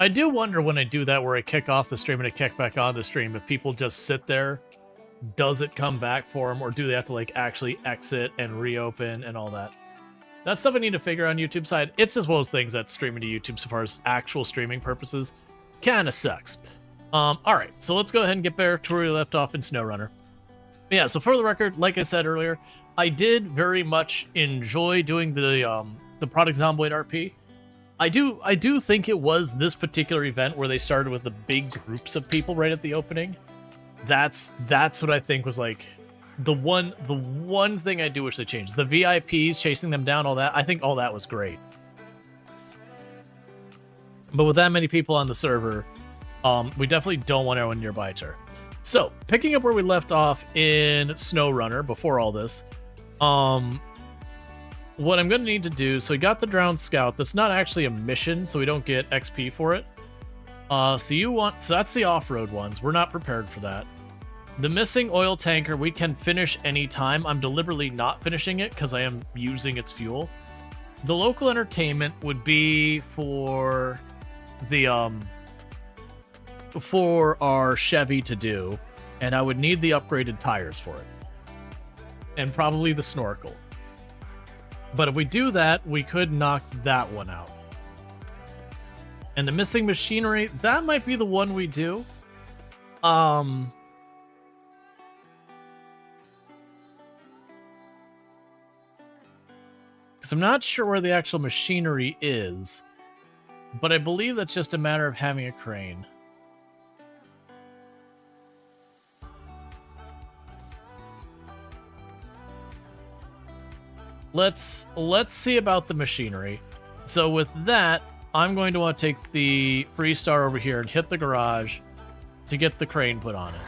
I do wonder when I do that where I kick off the stream and I kick back on the stream, if people just sit there, does it come back for them, or do they have to like actually exit and reopen and all that? That's stuff I need to figure out on YouTube side. It's as well as things that streaming to YouTube so far as actual streaming purposes kind of sucks. All right, so let's go ahead and get back to where we left off in SnowRunner. Yeah, so for the record, like I said earlier, I did very much enjoy doing the Product Zomboid RP. I do think it was this particular event where they started with the big groups of people right at the opening. That's what I think was like the one thing I do wish they changed. The VIPs chasing them down, all that. I think all that was great. But with that many people on the server, we definitely don't want everyone nearby each other. So, picking up where we left off in SnowRunner before all this, what I'm going to need to do, so we got the Drowned Scout. That's not actually a mission, so we don't get XP for it. So that's the off-road ones. We're not prepared for that. The missing oil tanker, we can finish anytime. I'm deliberately not finishing it because I am using its fuel. The local entertainment would be for the, for our Chevy to do, and I would need the upgraded tires for it. And probably the snorkel. But if we do that, we could knock that one out. And the missing machinery, that might be the one we do. Because I'm not sure where the actual machinery is. But I believe that's just a matter of having a crane. Let's see about the machinery. So with that, I'm going to want to take the Freestar over here and hit the garage to get the crane put on it.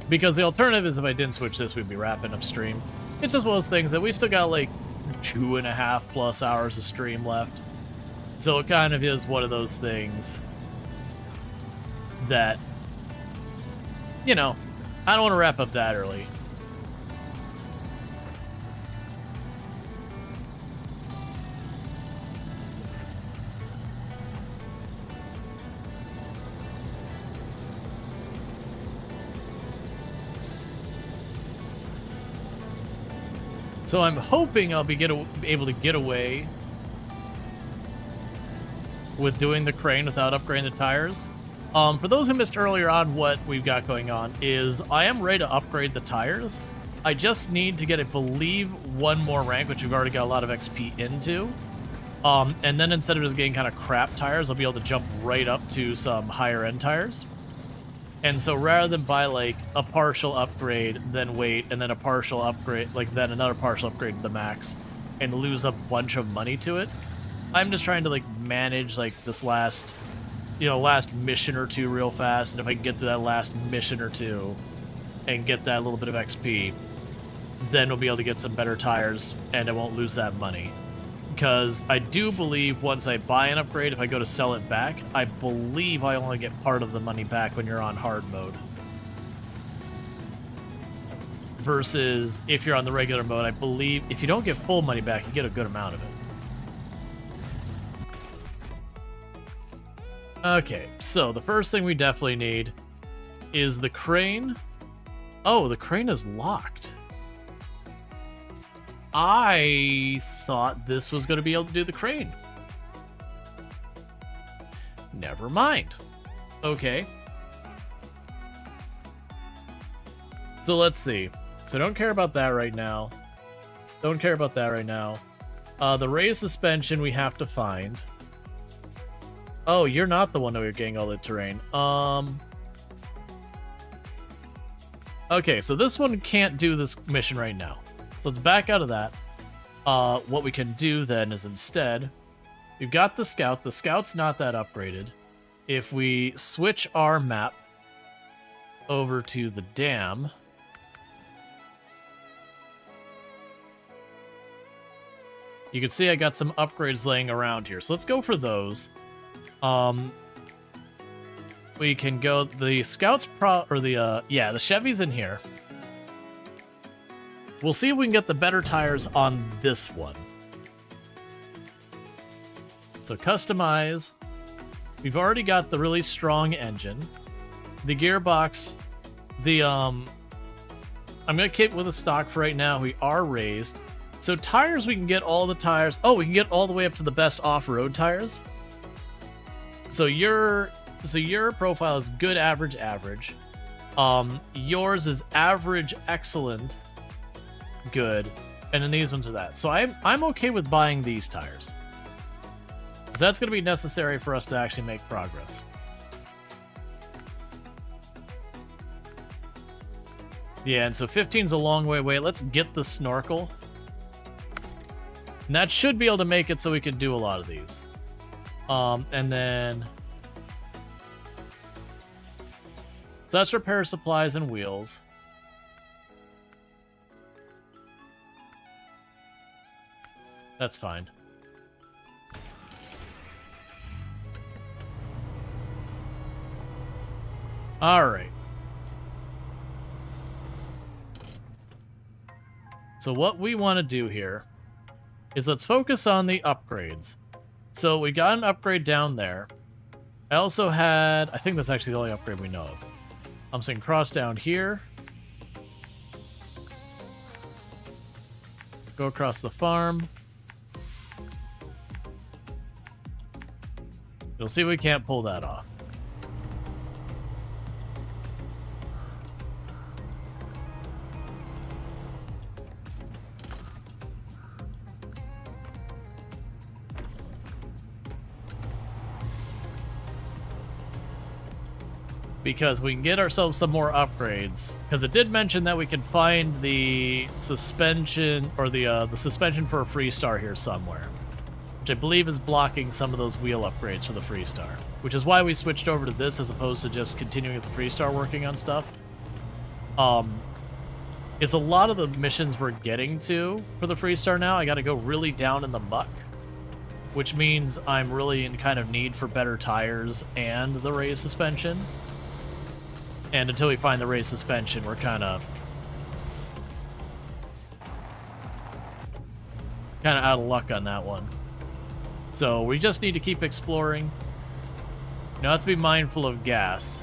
Because the alternative is if I didn't switch this, we'd be wrapping upstream. It's as well as things that we still got like 2.5+ hours of stream left. So it kind of is one of those things that, you know, I don't want to wrap up that early. So I'm hoping I'll be able to get away with doing the crane without upgrading the tires. For those who missed earlier on, what we've got going on is I am ready to upgrade the tires. I just need to get, I believe, one more rank, which we've already got a lot of XP into. And then instead of just getting kind of crap tires, I'll be able to jump right up to some higher end tires. And so rather than buy like a partial upgrade, then wait, and then a partial upgrade, like then another partial upgrade to the max, and lose a bunch of money to it, I'm just trying to like manage like this last mission or two real fast, and if I can get to that last mission or two and get that little bit of XP, then we'll be able to get some better tires, and I won't lose that money. Because I do believe once I buy an upgrade, if I go to sell it back, I believe I only get part of the money back when you're on hard mode. Versus if you're on the regular mode, I believe if you don't get full money back, you get a good amount of it. Okay, so the first thing we definitely need is the crane. Oh, the crane is locked. I thought this was going to be able to do the crane. Never mind. Okay. So let's see. So don't care about that right now. Don't care about that right now. The raised suspension we have to find. Oh, you're not the one that we're getting all the terrain. Okay, so this one can't do this mission right now. So let's back out of that. What we can do then is instead, we've got the scout. The scout's not that upgraded. If we switch our map over to the dam, you can see I got some upgrades laying around here. So let's go for those. We can go, the scouts the Chevy's in here. We'll see if we can get the better tires on this one. So customize. We've already got the really strong engine. The gearbox, I'm gonna keep with the stock for right now. We are raised. So tires, we can get all the tires. Oh, we can get all the way up to the best off-road tires. So your profile is good, average, average. Yours is average, excellent, good, and then these ones are that. So I'm okay with buying these tires. So that's going to be necessary for us to actually make progress. Yeah, and so 15's a long way away. Let's get the snorkel. And that should be able to make it so we can do a lot of these. And then... So that's repair supplies and wheels. That's fine. All right. So what we want to do here is let's focus on the upgrades. So we got an upgrade down there. I also had, I think that's actually the only upgrade we know of. I'm saying cross down here. Go across the farm. You'll see we can't pull that off. Because we can get ourselves some more upgrades. Because it did mention that we can find the suspension, or the suspension for a Freestar here somewhere. Which I believe is blocking some of those wheel upgrades for the Freestar. Which is why we switched over to this as opposed to just continuing with the Freestar working on stuff. Is a lot of the missions we're getting to for the Freestar now, I gotta go really down in the muck. Which means I'm really in kind of need for better tires and the raised suspension. And until we find the raised suspension, we're kind of out of luck on that one. So we just need to keep exploring. You have to be mindful of gas.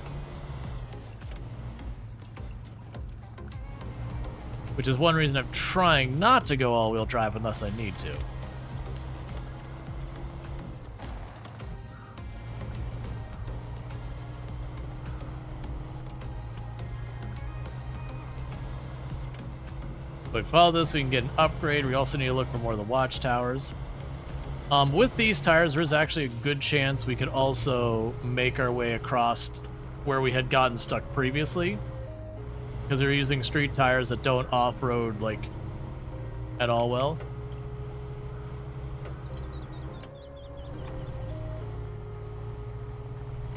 Which is one reason I'm trying not to go all-wheel drive unless I need to. If we follow this, we can get an upgrade. We also need to look for more of the watchtowers. With these tires, there's actually a good chance we could also make our way across where we had gotten stuck previously. Because we're using street tires that don't off-road, like, at all well.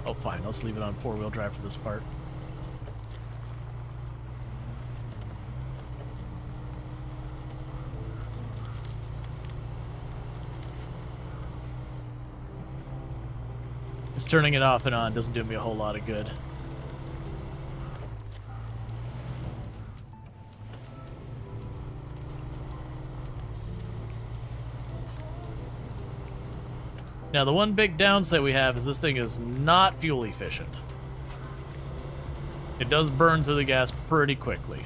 Oh, fine. Let's leave it on four-wheel drive for this part. Just turning it off and on doesn't do me a whole lot of good. Now, the one big downside we have is this thing is not fuel efficient. It does burn through the gas pretty quickly.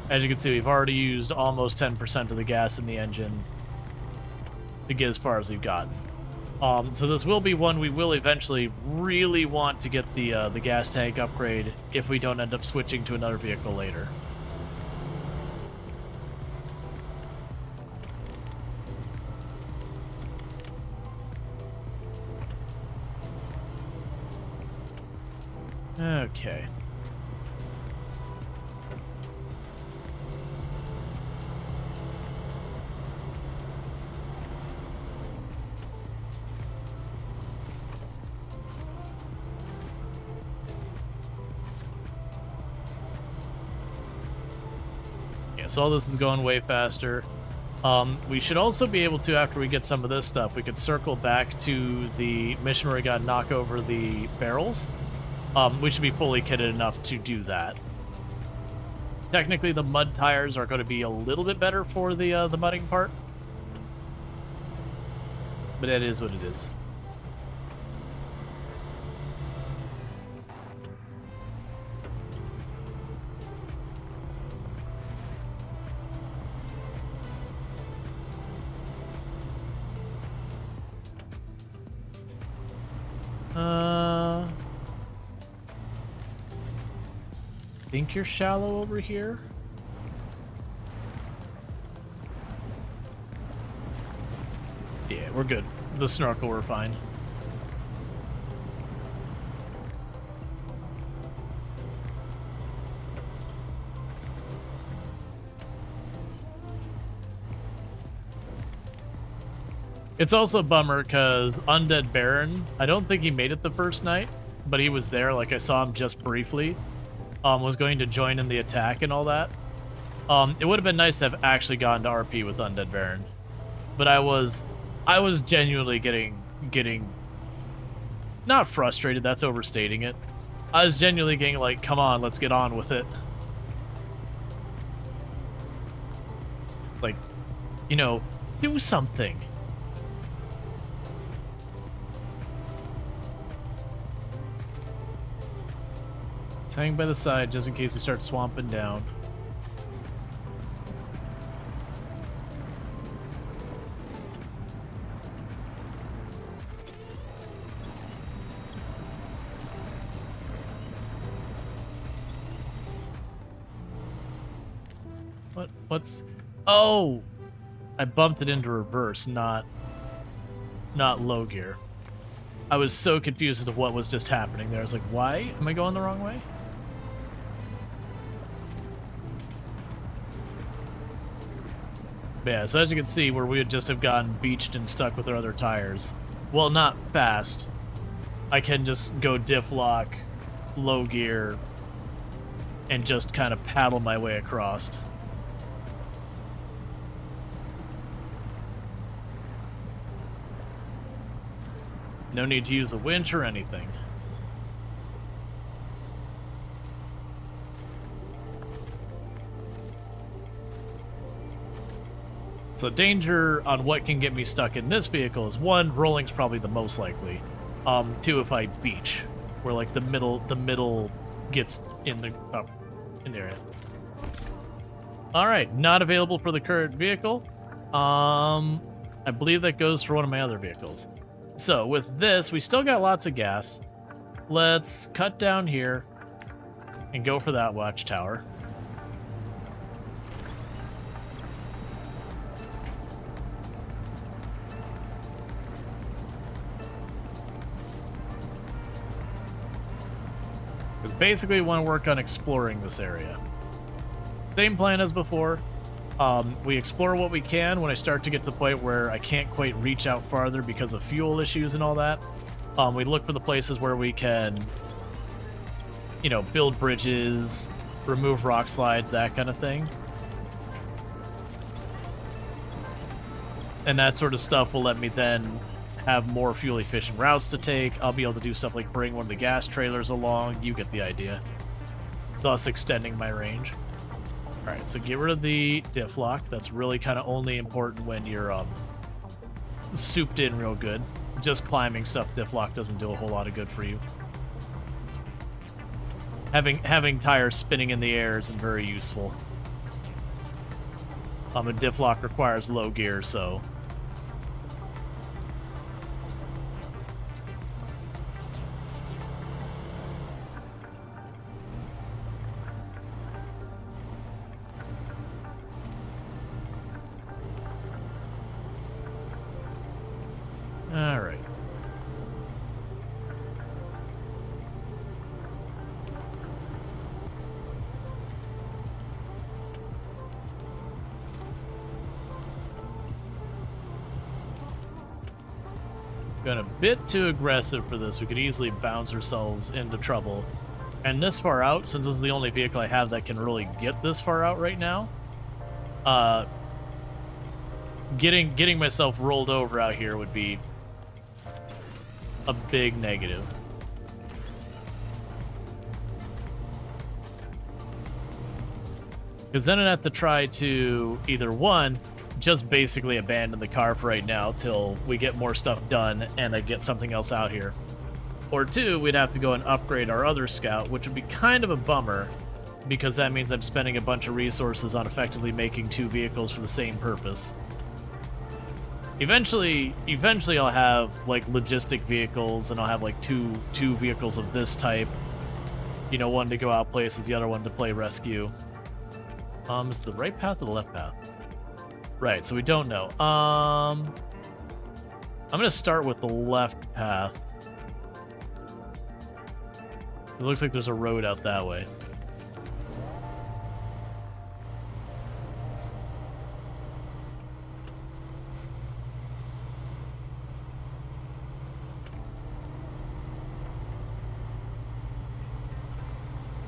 As you can see, we've already used almost 10% of the gas in the engine to get as far as we've gotten. So this will be one we will eventually really want to get the gas tank upgrade if we don't end up switching to another vehicle later. Okay. Yeah, so all this is going way faster. We should also be able to, after we get some of this stuff, we could circle back to the mission where we got to knock over the barrels. We should be fully kitted enough to do that. Technically, the mud tires are going to be a little bit better for the mudding part. But it is what it is. Think you're shallow over here? Yeah, we're good. The snorkel, we're fine. It's also a bummer because Undead Baron, I don't think he made it the first night, but he was there. Like, I saw him just briefly. Was going to join in the attack and all that. It would have been nice to have actually gone to RP with Undead Baron, but I was genuinely getting not frustrated. That's overstating it. I was genuinely getting like, come on, let's get on with it. Like, you know, do something. Hang by the side just in case he starts swamping down. What's... Oh! I bumped it into reverse, not low gear. I was so confused as to what was just happening there. I was like, why am I going the wrong way? Yeah, so as you can see, where we would just have gotten beached and stuck with our other tires. Well, not fast. I can just go diff lock, low gear, and just kind of paddle my way across. No need to use a winch or anything. So danger on what can get me stuck in this vehicle is, one, rolling's probably the most likely. Two, if I beach, where like the middle gets in the area. All right, not available for the current vehicle. I believe that goes for one of my other vehicles. So with this, we still got lots of gas. Let's cut down here and go for that watchtower. Basically, we want to work on exploring this area. Same plan as before. We explore what we can. When I start to get to the point where I can't quite reach out farther because of fuel issues and all that, we look for the places where we can, you know, build bridges, remove rock slides, that kind of thing. And that sort of stuff will let me then have more fuel-efficient routes to take. I'll be able to do stuff like bring one of the gas trailers along. You get the idea. Thus extending my range. Alright, so get rid of the diff lock. That's really kind of only important when you're souped in real good. Just climbing stuff, diff lock doesn't do a whole lot of good for you. Having tires spinning in the air isn't very useful. A diff lock requires low gear, so... Alright. Been a bit too aggressive for this. We could easily bounce ourselves into trouble. And this far out, since this is the only vehicle I have that can really get this far out right now, getting myself rolled over out here would be a big negative. Because then I'd have to try to either one, just basically abandon the car for right now till we get more stuff done and I get something else out here. Or two, we'd have to go and upgrade our other scout, which would be kind of a bummer, because that means I'm spending a bunch of resources on effectively making 2 vehicles for the same purpose. Eventually I'll have like logistic vehicles, and I'll have like two vehicles of this type. You know, one to go out places, the other one to play rescue. Is it the right path or the left path? Right, so we don't know. I'm gonna start with the left path. It looks like there's a road out that way.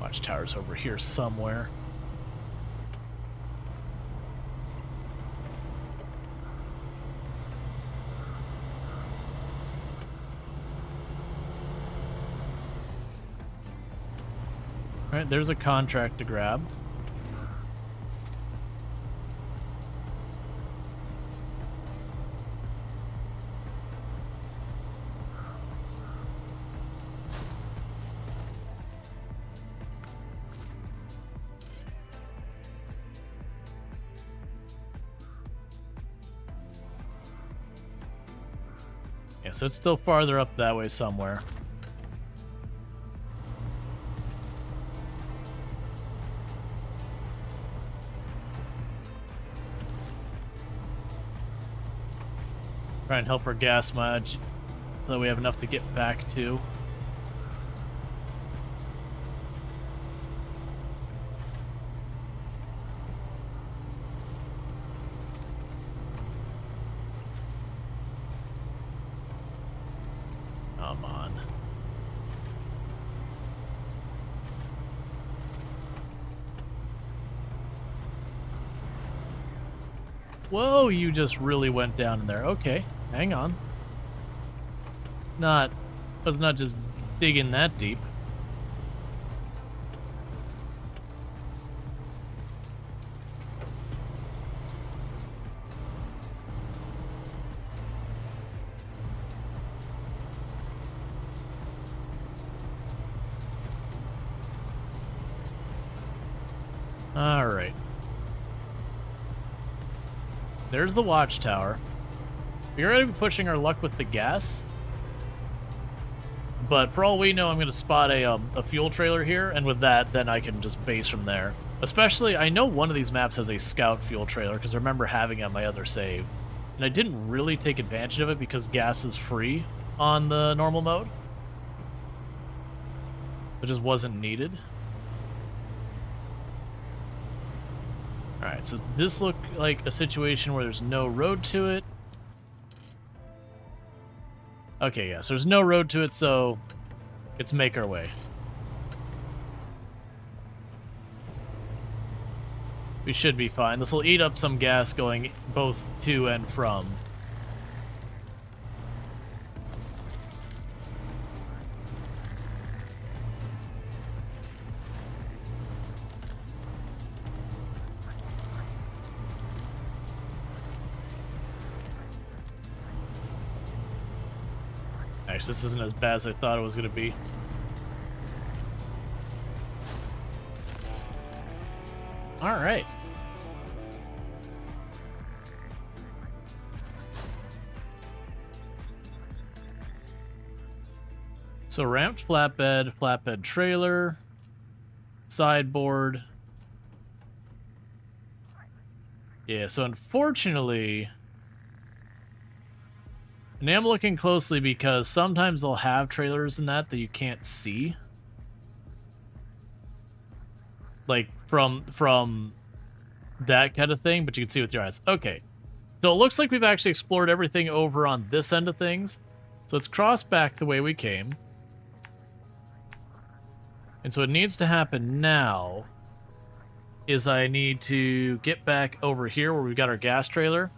Watchtower's over here somewhere. Alright, there's a contract to grab. Yeah, so it's still farther up that way somewhere. Try and help our gas mileage so we have enough to get back to. Come on. Whoa, you just really went down in there. Okay. Hang on. Was not just digging that deep. All right. There's the watchtower. We're going to be pushing our luck with the gas. But for all we know, I'm going to spot a fuel trailer here, and with that, then I can just base from there. Especially, I know one of these maps has a scout fuel trailer, because I remember having it on my other save. And I didn't really take advantage of it because gas is free on the normal mode. It just wasn't needed. Alright, so this looked like a situation where there's no road to it. Okay, yeah, so there's no road to it, so let's make our way. We should be fine. This will eat up some gas going both to and from. Nice, this isn't as bad as I thought it was going to be. All right. So ramped flatbed trailer, sideboard. Yeah, so unfortunately, and I'm looking closely because sometimes they'll have trailers in that you can't see. Like from that kind of thing, but you can see with your eyes. Okay. So it looks like we've actually explored everything over on this end of things. So let's cross back the way we came. And so what needs to happen now is I need to get back over here where we've got our gas trailer.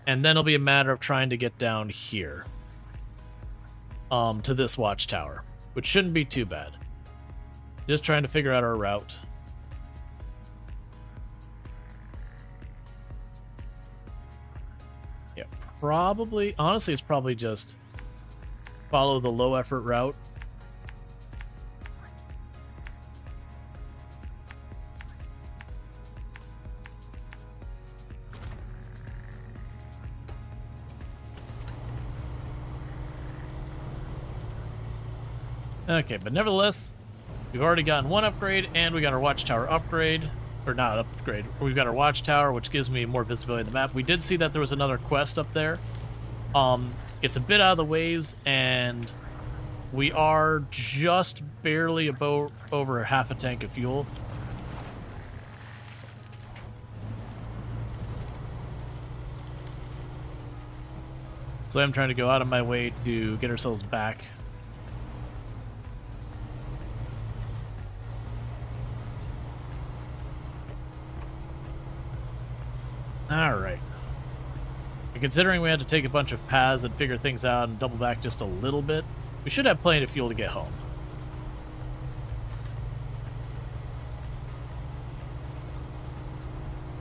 And then it'll be a matter of trying to get down here. To this watchtower. Which shouldn't be too bad. Just trying to figure out our route. Yeah, probably. Honestly, it's probably just follow the low effort route. Okay, but nevertheless, we've already gotten one upgrade, and we got our watchtower upgrade. Or not upgrade. We've got our watchtower, which gives me more visibility on the map. We did see that there was another quest up there. It's a bit out of the ways, and we are just barely over half a tank of fuel. So I'm trying to go out of my way to get ourselves back. Alright. Considering we had to take a bunch of paths and figure things out and double back just a little bit, we should have plenty of fuel to get home.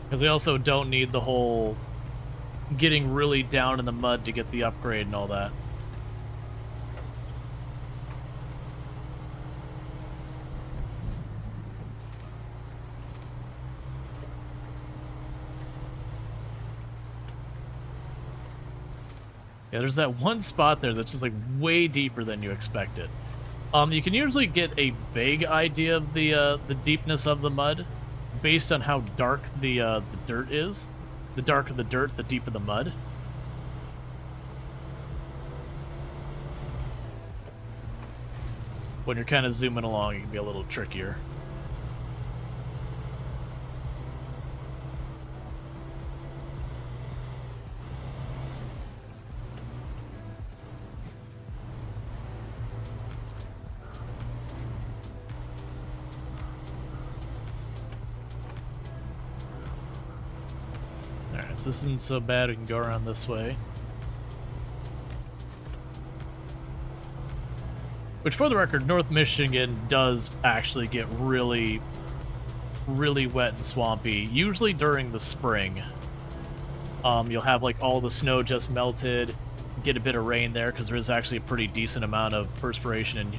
Because we also don't need the whole getting really down in the mud to get the upgrade and all that. Yeah, there's that one spot there that's just like way deeper than you expected. You can usually get a vague idea of the deepness of the mud based on how dark the dirt is. The darker the dirt, the deeper the mud. When you're kind of zooming along, it can be a little trickier. So this isn't so bad, we can go around this way. Which, for the record, North Michigan does actually get really, really wet and swampy, usually during the spring. You'll have like all the snow just melted, get a bit of rain there, because there is actually a pretty decent amount of perspiration and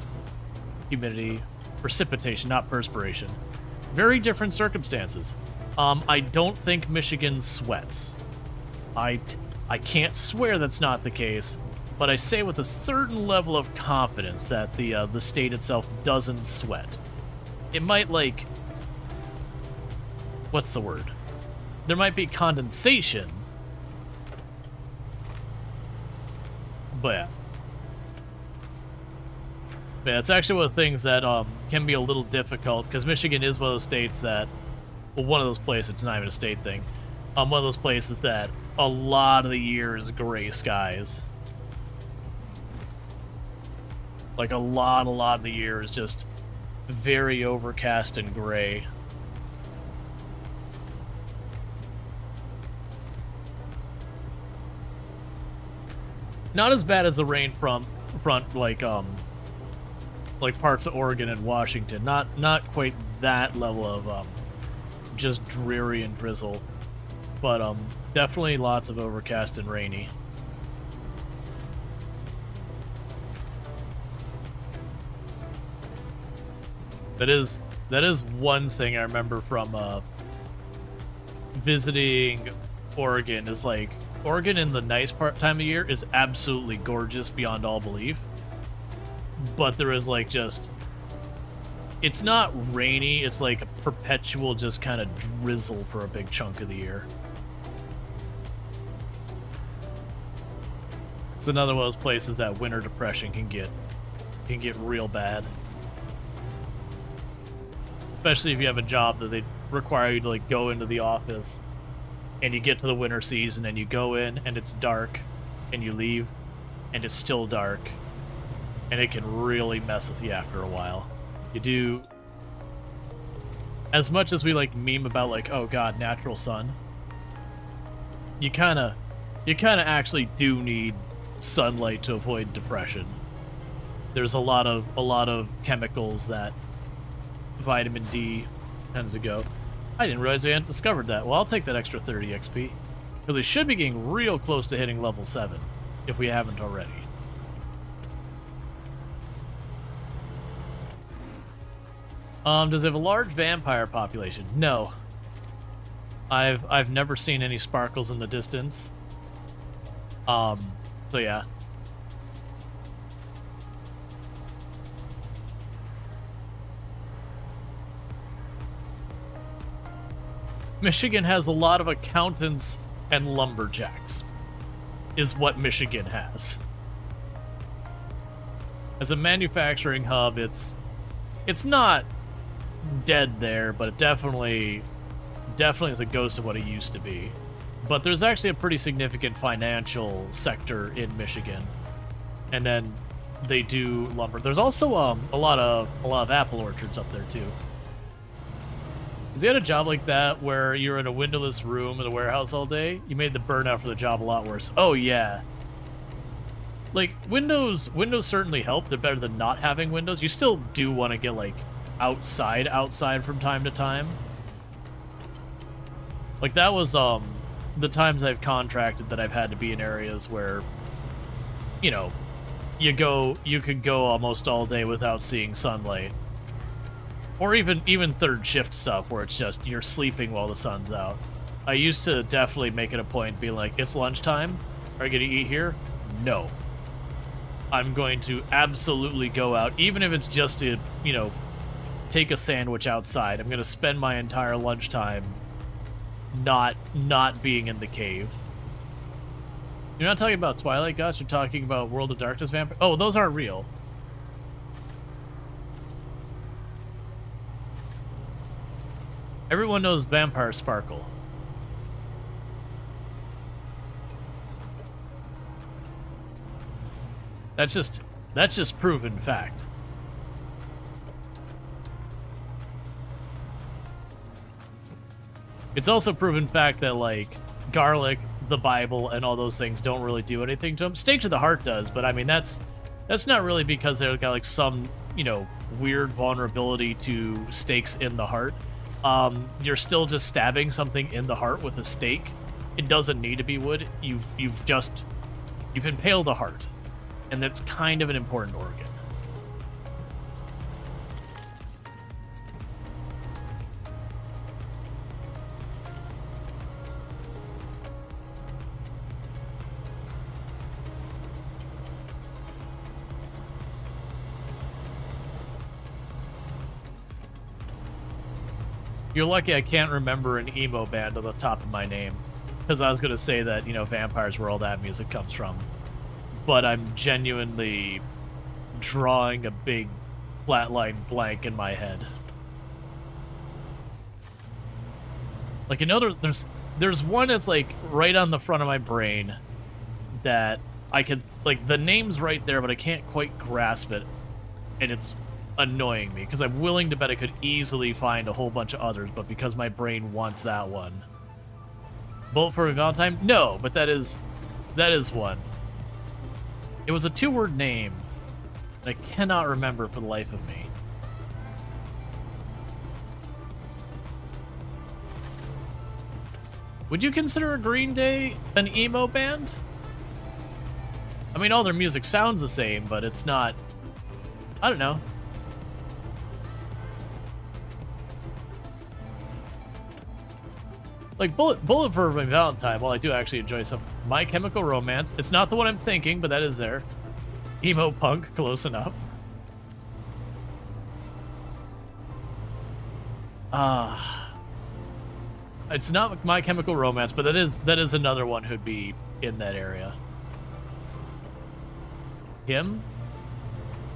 humidity. Precipitation, not perspiration. Very different circumstances. I don't think Michigan sweats. I can't swear that's not the case, but I say with a certain level of confidence that the state itself doesn't sweat. It might, like... What's the word? There might be condensation. But yeah. But yeah, it's actually one of the things that can be a little difficult, because Michigan is one of those states that... Well, one of those places, it's not even a state thing. One of those places that a lot of the year is gray skies. Like a lot of the year is just very overcast and gray. Not as bad as the rain front like parts of Oregon and Washington. Not quite that level of just dreary and drizzle, but definitely lots of overcast and rainy. That is one thing I remember from visiting Oregon, is like Oregon in the nice time of year is absolutely gorgeous beyond all belief, but there is like just, it's not rainy, it's like a perpetual just kind of drizzle for a big chunk of the year. It's another one of those places that winter depression can get real bad. Especially if you have a job that they require you to like go into the office and you get to the winter season and you go in and it's dark and you leave and it's still dark, and it can really mess with you after a while. You do, as much as we like meme about like, oh god, natural sun, you kind of actually do need sunlight to avoid depression. There's a lot of chemicals that vitamin D tends to go. I didn't realize we hadn't discovered that. Well, I'll take that extra 30 XP. Because we should be getting real close to hitting level 7, if we haven't already. Does it have a large vampire population? No. I've never seen any sparkles in the distance. So yeah. Michigan has a lot of accountants and lumberjacks, is what Michigan has. As a manufacturing hub, it's not dead there, but it definitely is a ghost of what it used to be. But there's actually a pretty significant financial sector in Michigan, and then they do lumber. There's also a lot of apple orchards up there too. Has he had a job like that where you're in a windowless room in the warehouse all day? You made the burnout for the job a lot worse. Oh yeah. Like windows certainly help. They're better than not having windows. You still do want to get like outside from time to time. Like that was the times I've contracted that I've had to be in areas where, you know, you could go almost all day without seeing sunlight. Or even third shift stuff where it's just you're sleeping while the sun's out. I used to definitely make it a point being like, it's lunchtime. Are you going to eat here? No. I'm going to absolutely go out, even if it's just to, you know, take a sandwich outside. I'm going to spend my entire lunchtime not being in the cave. You're not talking about Twilight Gods, you're talking about World of Darkness vampire. Oh, those aren't real. Everyone knows Vampire Sparkle. That's just proven fact. It's also proven fact that like garlic, the Bible, and all those things don't really do anything to them. Stake to the Heart does, but I mean that's not really because they've got like some, you know, weird vulnerability to stakes in the heart. You're still just stabbing something in the heart with a stake. It doesn't need to be wood. You've impaled a heart, and that's kind of an important organ. You're lucky I can't remember an emo band on the top of my name, because I was going to say that, you know, vampires where all that music comes from. But I'm genuinely drawing a big flatline blank in my head. Like, you know, there's one that's like right on the front of my brain that I could, like, the name's right there, but I can't quite grasp it, and it's annoying me because I'm willing to bet I could easily find a whole bunch of others, but because my brain wants that one. Bullet for Valentine? No, but that is one. It was a 2-word name that I cannot remember for the life of me. Would you consider a Green Day an emo band? I mean, all their music sounds the same, but it's not... I don't know. Like, Bullet for Valentine, well, I do actually enjoy some My Chemical Romance. It's not the one I'm thinking, but that is there. Emo punk, close enough. It's not My Chemical Romance, but that is another one who'd be in that area. Him?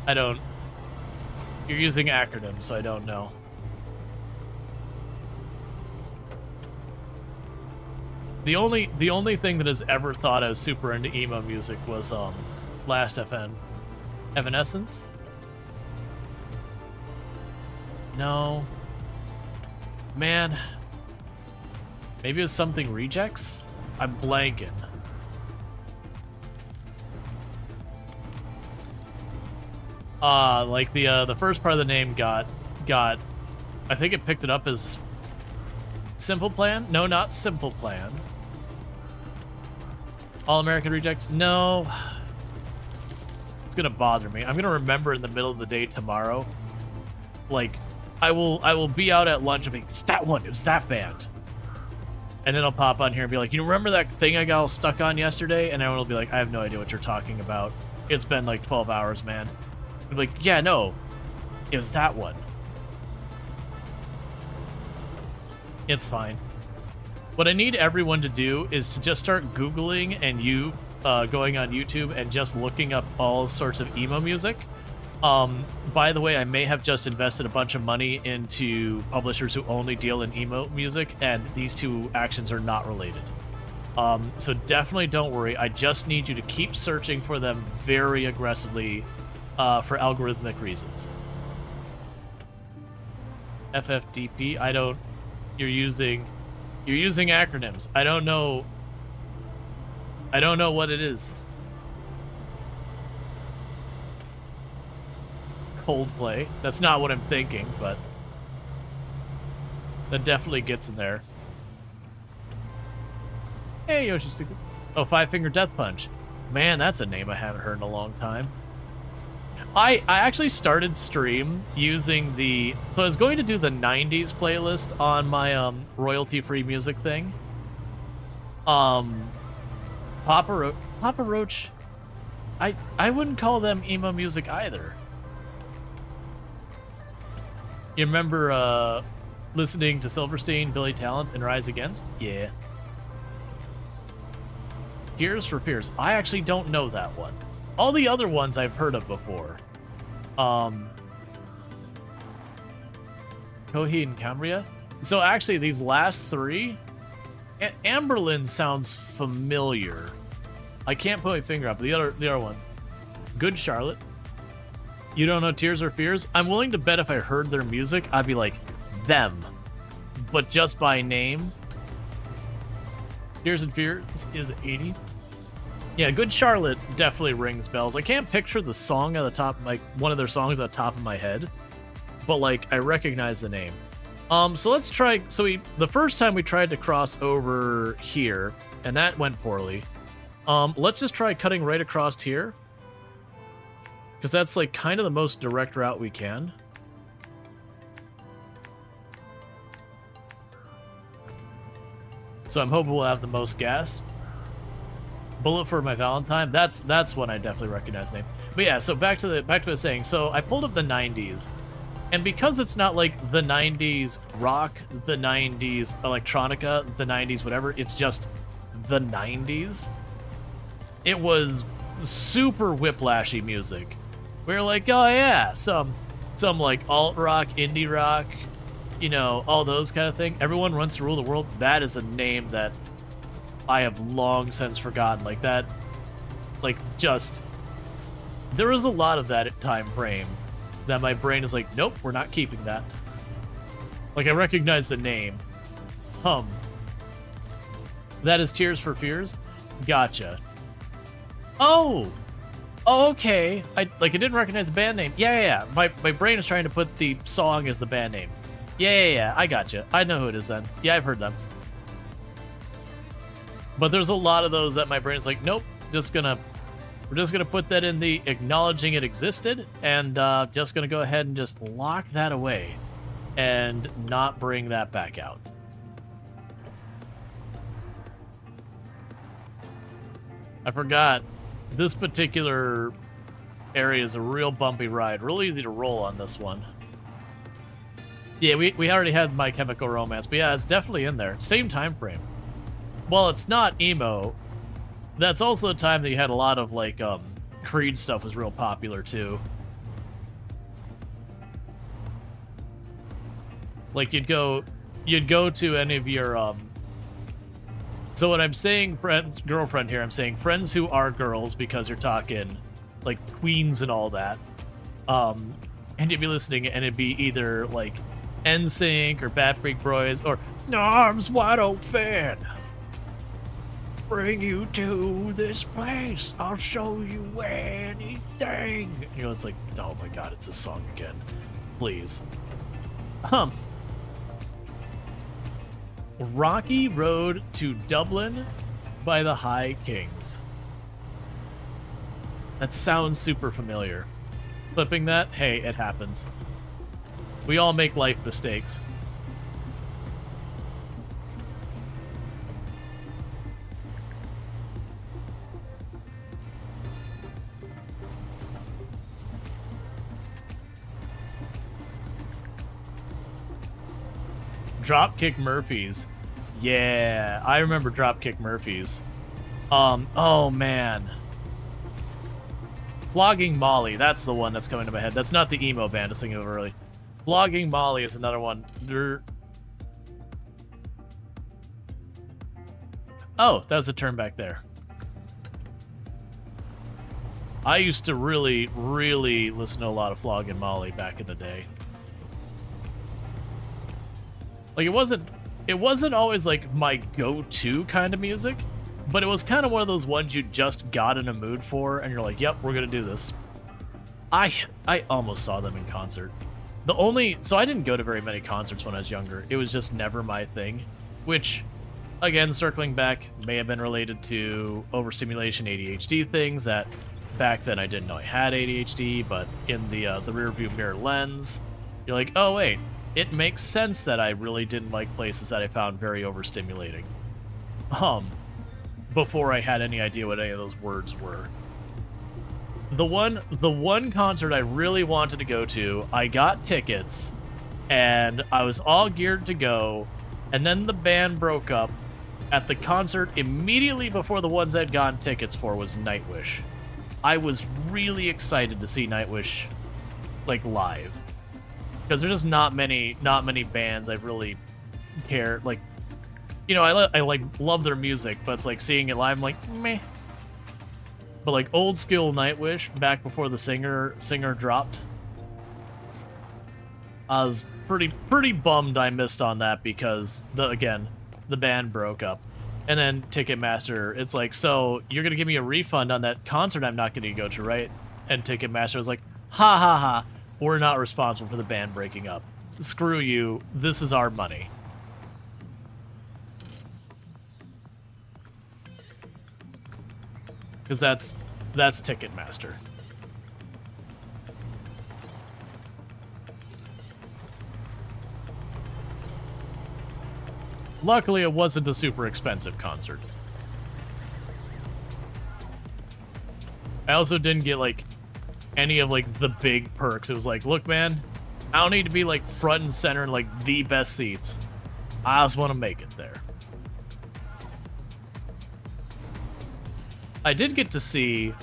I don't... You're using acronyms, so I don't know. The only thing that has ever thought I was super into emo music was Last FN. Evanescence? No. Man. Maybe it was something Rejects? I'm blanking. Like the first part of the name got I think it picked it up as Simple Plan? No, not Simple Plan. All American Rejects? No. It's gonna bother me. I'm gonna remember in the middle of the day tomorrow. Like, I will be out at lunch and be, it's that one, it was that band. And then I'll pop on here and be like, you remember that thing I got all stuck on yesterday? And everyone will be like, I have no idea what you're talking about. It's been like 12 hours, man. I'll be like, yeah, no, it was that one. It's fine. What I need everyone to do is to just start Googling and going on YouTube and just looking up all sorts of emo music. By the way, I may have just invested a bunch of money into publishers who only deal in emo music, and these two actions are not related. So definitely don't worry. I just need you to keep searching for them very aggressively for algorithmic reasons. FFDP, I don't... You're using acronyms. I don't know what it is. Coldplay. That's not what I'm thinking, but that definitely gets in there. Hey, Yoshi. Oh, Five Finger Death Punch. Man, that's a name I haven't heard in a long time. I actually started stream using the... So I was going to do the 90s playlist on my royalty-free music thing. Papa Roach... I wouldn't call them emo music either. You remember listening to Silverstein, Billy Talent, and Rise Against? Yeah. Tears for Fears. I actually don't know that one. All the other ones I've heard of before. Coheed and Cambria. So actually, these last three, Amberlin sounds familiar. I can't put my finger up. The other one, Good Charlotte. You don't know Tears or Fears? I'm willing to bet if I heard their music, I'd be like, them. But just by name. Tears and Fears is 80. Yeah, Good Charlotte definitely rings bells. I can't picture the song at the top, like one of their songs at the top of my head, but like I recognize the name. So let's try. So the first time we tried to cross over here, and that went poorly. Let's just try cutting right across here, because that's like kind of the most direct route we can. So I'm hoping we'll have the most gas. Bullet for My Valentine. That's one I definitely recognize the name. But yeah, so back to the saying. So I pulled up the 90s, and because it's not like the 90s rock, the 90s electronica, the 90s whatever, it's just the 90s. It was super whiplashy music. We were like, oh yeah, some like alt rock, indie rock, you know, all those kind of thing. Everyone Wants to Rule the World. That is a name that I have long since forgotten. Like that, like just, there was a lot of that time frame that my brain is like, nope, we're not keeping that. Like I recognize the name. That is Tears for Fears? Gotcha. Oh, okay. I didn't recognize the band name. Yeah. My brain is trying to put the song as the band name. Yeah. I gotcha. I know who it is then. Yeah, I've heard them. But there's a lot of those that my brain's like, nope, we're just gonna put that in the acknowledging it existed, and just gonna go ahead and just lock that away and not bring that back out. I forgot. This particular area is a real bumpy ride. Real easy to roll on this one. Yeah, we already had My Chemical Romance, but yeah, it's definitely in there. Same time frame. Well, it's not emo. That's also the time that you had a lot of like Creed stuff was real popular too. Like you'd go to any of your so when I'm saying girlfriend here, I'm saying friends who are girls, because you're talking like tweens and all that. And you'd be listening, and it'd be either like NSYNC or Bad Freak Boys or Arms Wide Open. Bring you to this place. I'll show you anything. You know, it's like, oh my god, it's this song again. Please. Rocky Road to Dublin by the High Kings. That sounds super familiar. Flipping that? Hey, it happens. We all make life mistakes. Dropkick Murphys. Yeah, I remember Dropkick Murphys. Oh man. Flogging Molly, that's the one that's coming to my head. That's not the emo band I was thinking of early. Flogging Molly is another one. Oh, that was a turn back there. I used to really, really listen to a lot of Flogging Molly back in the day. Like, it wasn't always like my go-to kind of music, but it was kind of one of those ones you just got in a mood for, and you're like, yep, we're gonna do this. I almost saw them in concert. So I didn't go to very many concerts when I was younger. It was just never my thing, which, again, circling back, may have been related to overstimulation, ADHD things that back then I didn't know I had ADHD, but in the rearview mirror lens, you're like, oh wait, it makes sense that I really didn't like places that I found very overstimulating. Before I had any idea what any of those words were. The one concert I really wanted to go to, I got tickets, and I was all geared to go, and then the band broke up. At the concert immediately before the ones I'd gotten tickets for was Nightwish. I was really excited to see Nightwish, like, live. Because there's just not many bands I really care, like, you know, I love their music, but it's like seeing it live, I'm like, meh. But like old school Nightwish, back before the singer dropped, I was pretty bummed I missed on that because the band broke up. And then Ticketmaster, it's like, so you're gonna give me a refund on that concert I'm not gonna go to, right? And Ticketmaster was like, ha ha ha, we're not responsible for the band breaking up. Screw you, this is our money. Because that's Ticketmaster. Luckily, it wasn't a super expensive concert. I also didn't get, like, any of, like, the big perks. It was like, look, man, I don't need to be, like, front and center in, like, the best seats. I just want to make it there. I did get to see,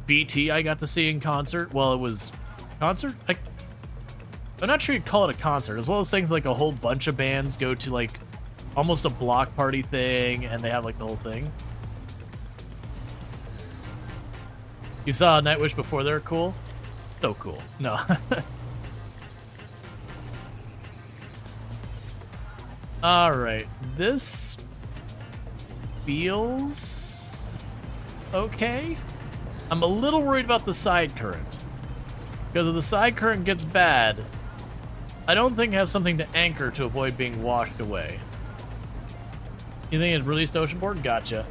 BT I got to see in concert. Well, it was concert? I'm not sure you'd call it a concert, as well as things like a whole bunch of bands go to, like, almost a block party thing, and they have, like, the whole thing. You saw Nightwish before they were cool? So cool. No. Alright, this feels okay. I'm a little worried about the side current. Because if the side current gets bad, I don't think I have something to anchor to avoid being washed away. You think it released Oceanborn? Gotcha.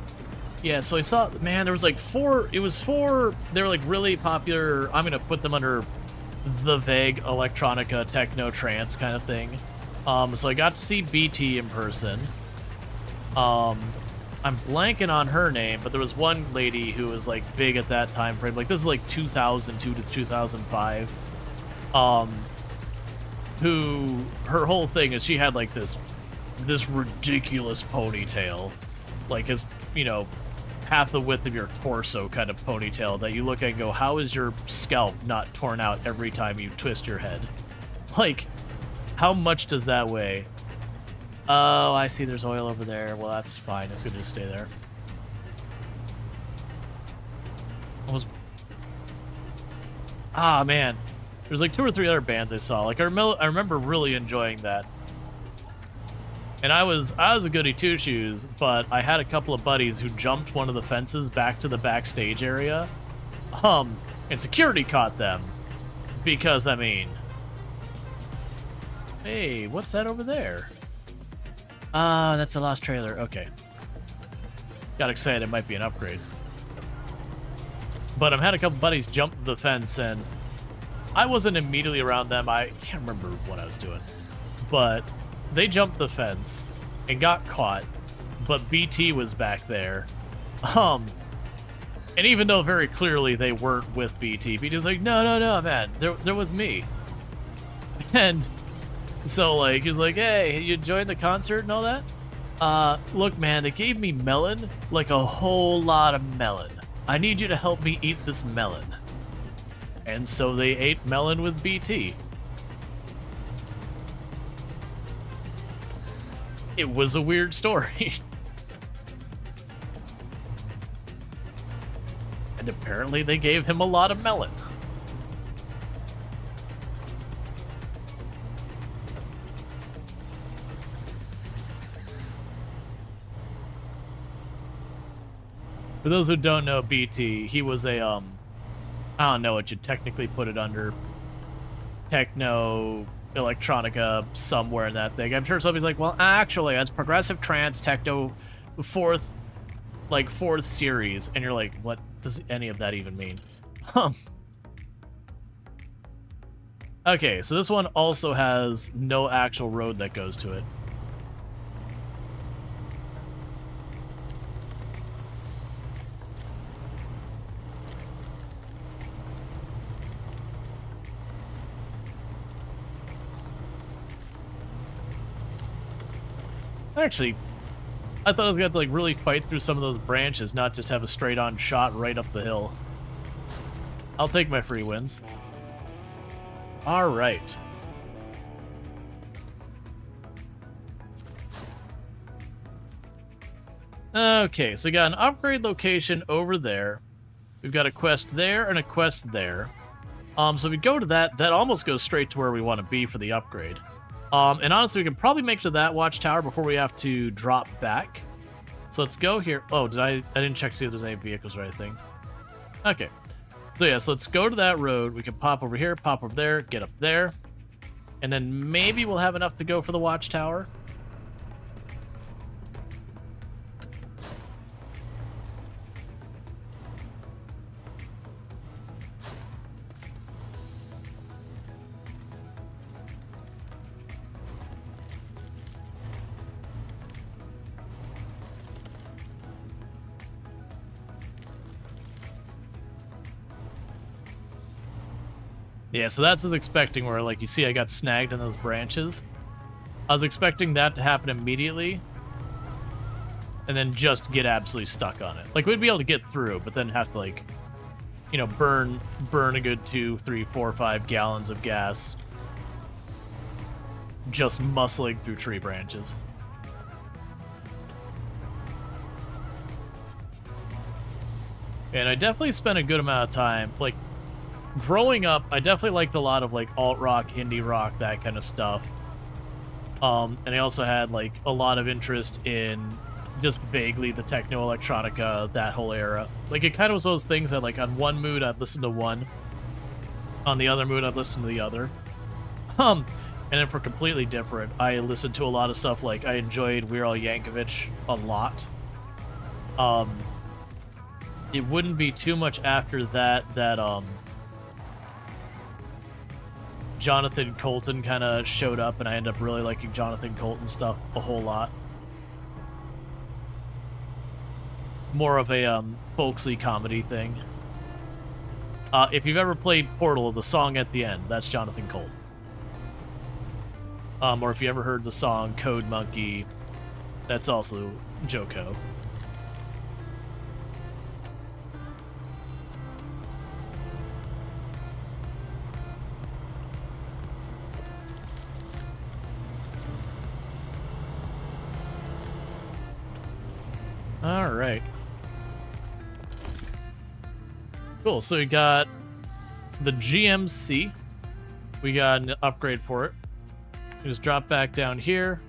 Yeah, so I saw, man, there was like four, they were like really popular, I'm gonna put them under the vague electronica, techno, trance kind of thing. So I got to see BT in person. I'm blanking on her name, but there was one lady who was like big at that time frame. Like this is like 2002 to 2005. Who her whole thing is she had like this ridiculous ponytail, like as you know, half the width of your torso kind of ponytail that you look at and go, how is your scalp not torn out every time you twist your head? Like, how much does that weigh? Oh, I see there's oil over there. Well, that's fine. It's gonna just stay there. Ah, man. There's like 2 or 3 other bands I saw. Like, I remember really enjoying that. And I was a goody two-shoes, but I had a couple of buddies who jumped one of the fences back to the backstage area. And security caught them. Because, I mean... Hey, what's that over there? Ah, that's a lost trailer. Okay. got excited it might be an upgrade. But I've had a couple buddies jump the fence, and I wasn't immediately around them. I can't remember what I was doing. But they jumped the fence and got caught, but BT was back there. And even though very clearly they weren't with BT, BT's like, no, man, they're with me. And so, like, he was like, hey, you enjoying the concert and all that? Look, man, they gave me melon, like a whole lot of melon. I need you to help me eat this melon. And so they ate melon with BT. It was a weird story. And apparently they gave him a lot of melon. For those who don't know BT, he was a, I don't know what you'd technically put it under. Techno, electronica, somewhere in that thing. I'm sure somebody's like, well, actually, that's progressive trance, techno, fourth series. And you're like, what does any of that even mean? Okay, so this one also has no actual road that goes to it. Actually, I thought I was going to have to, like, really fight through some of those branches, not just have a straight-on shot right up the hill. I'll take my free wins. All right. Okay, so we got an upgrade location over there. We've got a quest there and a quest there. So if we go to that, that almost goes straight to where we want to be for the upgrade. And honestly, we can probably make it to that watchtower before we have to drop back. So let's go here. Oh, I didn't check to see if there's any vehicles or anything. Okay. So yeah, so let's go to that road. We can pop over here, pop over there, get up there. And then maybe we'll have enough to go for the watchtower. Yeah, so that's what I was expecting, where, like, you see I got snagged in those branches. I was expecting that to happen immediately, and then just get absolutely stuck on it. Like, we'd be able to get through, but then have to, like, you know, burn a good 2, 3, 4, 5 gallons of gas just muscling through tree branches. And I definitely spent a good amount of time, like, growing up, I definitely liked a lot of, like, alt-rock, indie rock, that kind of stuff. And I also had, like, a lot of interest in just vaguely the techno-electronica, that whole era. Like, it kind of was those things that, like, on one mood, I'd listen to one. On the other mood, I'd listen to the other. And then for completely different, I listened to a lot of stuff, like, I enjoyed Weird Al Yankovic a lot. It wouldn't be too much after that, Jonathan Colton kind of showed up, and I ended up really liking Jonathan Colton stuff a whole lot. More of a folksy comedy thing. If you've ever played Portal, the song at the end, that's Jonathan Colton. Or if you ever heard the song Code Monkey, that's also Joko. All right. Cool, so we got the GMC. We got an upgrade for it. We just drop back down here.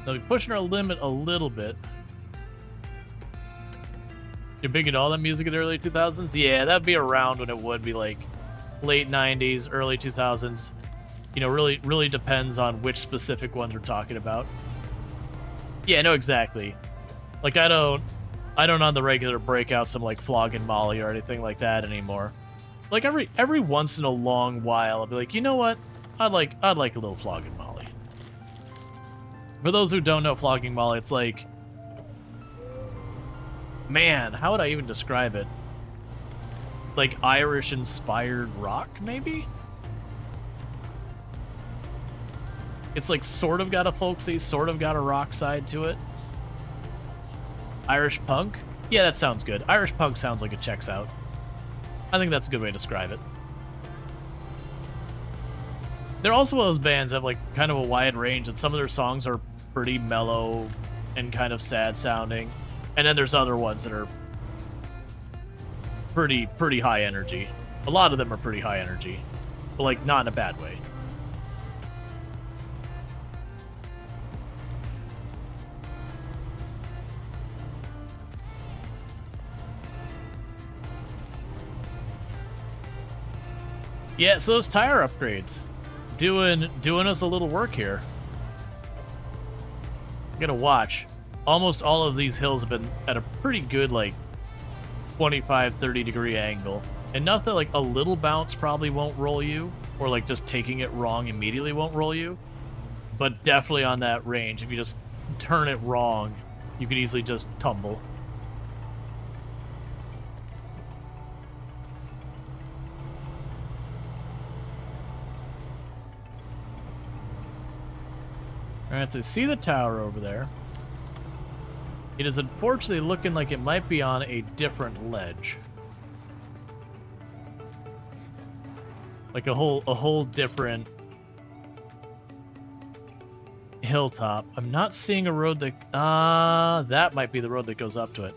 Now we're pushing our limit a little bit. You're big into all that music in the early 2000s? Yeah, that'd be around when it would be like late 90s, early 2000s. You know, really depends on which specific ones we're talking about. Yeah, no, exactly. Like, I don't on the regular break out some, like, flogging molly or anything like that anymore. Like, every once in a long while, I'll be like, you know what? I'd like a little flogging molly. For those who don't know flogging molly, it's like... Man, how would I even describe it? Like, Irish-inspired rock, maybe? It's like sort of got a folksy, sort of got a rock side to it. Irish punk? Yeah, that sounds good. Irish punk sounds like it checks out. I think that's a good way to describe it. They're also those bands that have like kind of a wide range, and some of their songs are pretty mellow and kind of sad sounding. And then there's other ones that are pretty high energy. A lot of them are pretty high energy, but like not in a bad way. Yeah, so those tire upgrades, doing us a little work here. You gotta watch. Almost all of these hills have been at a pretty good, like, 25, 30 degree angle. Enough that, like, a little bounce probably won't roll you, or, like, just taking it wrong immediately won't roll you. But definitely on that range, if you just turn it wrong, you could easily just tumble. Alright, so see the tower over there. It is unfortunately looking like it might be on a different ledge. Like a whole different hilltop. I'm not seeing a road that... that might be the road that goes up to it.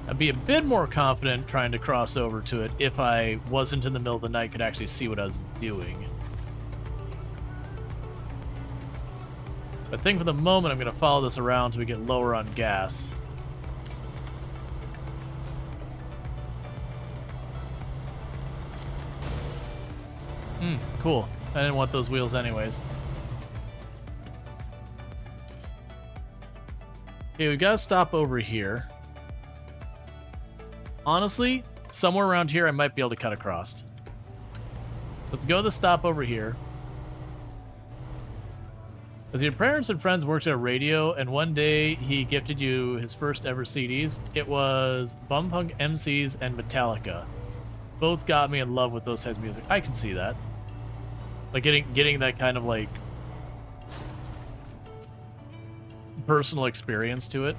I'd be a bit more confident trying to cross over to it if I wasn't in the middle of the night, could actually see what I was doing. I think for the moment I'm going to follow this around until we get lower on gas. Cool. I didn't want those wheels anyways. Okay, we've got to stop over here. Honestly, somewhere around here I might be able to cut across. Let's go to the stop over here. As your parents and friends worked at a radio, and one day he gifted you his first ever CDs. It was Bumpunk MCs and Metallica. Both got me in love with those types of music. I can see that. Like getting that kind of like personal experience to it.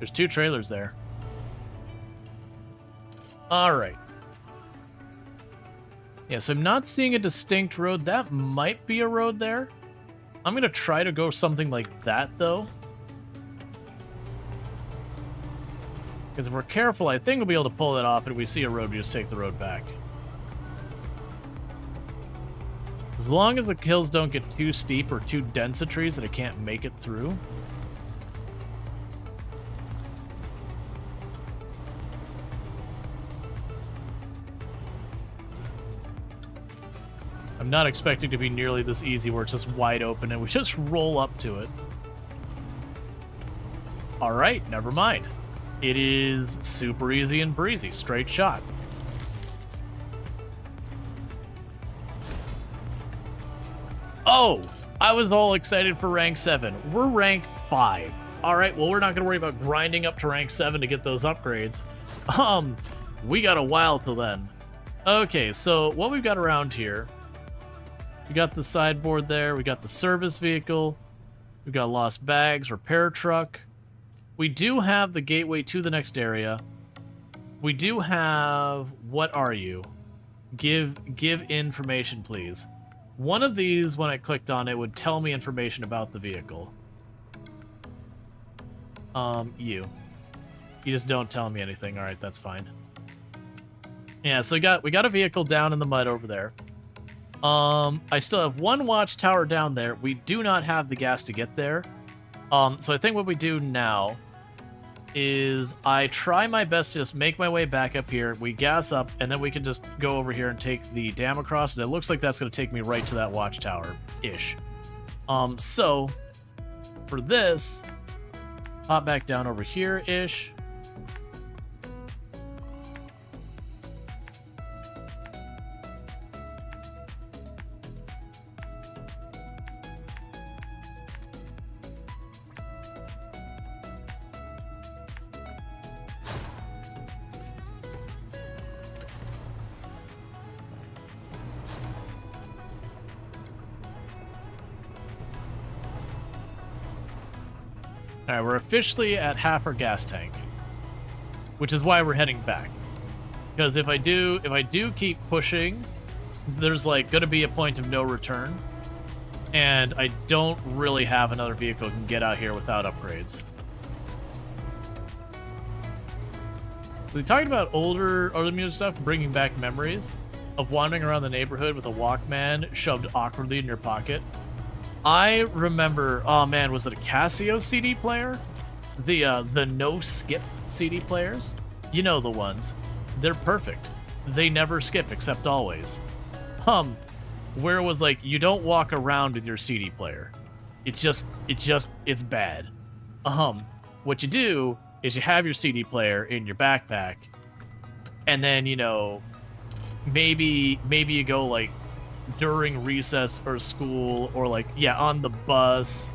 There's two trailers there. Alright. Yeah, so I'm not seeing a distinct road. That might be a road there. I'm going to try to go something like that, though. Because if we're careful, I think we'll be able to pull that off, and if we see a road, we just take the road back. As long as the hills don't get too steep or too dense of trees that I can't make it through. I'm not expecting to be nearly this easy where it's just wide open and we just roll up to it. Alright, never mind. It is super easy and breezy. Straight shot. Oh! I was all excited for rank 7. We're rank 5. Alright, well, we're not going to worry about grinding up to rank 7 to get those upgrades. We got a while till then. Okay, so what we've got around here... We got the sideboard there. We got the service vehicle. We've got lost bags, repair truck. We do have the gateway to the next area. We do have... What are you? Give information, please. One of these, when I clicked on it, would tell me information about the vehicle. You. You just don't tell me anything. Alright, that's fine. Yeah, so we got a vehicle down in the mud over there. I still have one watchtower down there. We do not have the gas to get there. So I think what we do now is I try my best to just make my way back up here. We gas up, and then we can just go over here and take the dam across. And it looks like that's going to take me right to that watchtower-ish. So for this, hop back down over here-ish. All right, we're officially at half our gas tank, which is why we're heading back. Because if I do keep pushing, there's like going to be a point of no return, and I don't really have another vehicle that can get out here without upgrades. We talked about older music stuff, bringing back memories of wandering around the neighborhood with a Walkman shoved awkwardly in your pocket. I remember, oh man, was it a Casio CD player? The no skip CD players? You know the ones. They're perfect. They never skip except always. Where it was like, you don't walk around with your CD player. It's bad. What you do is you have your CD player in your backpack, and then, you know, maybe you go like during recess or school, or like, yeah, on the bus,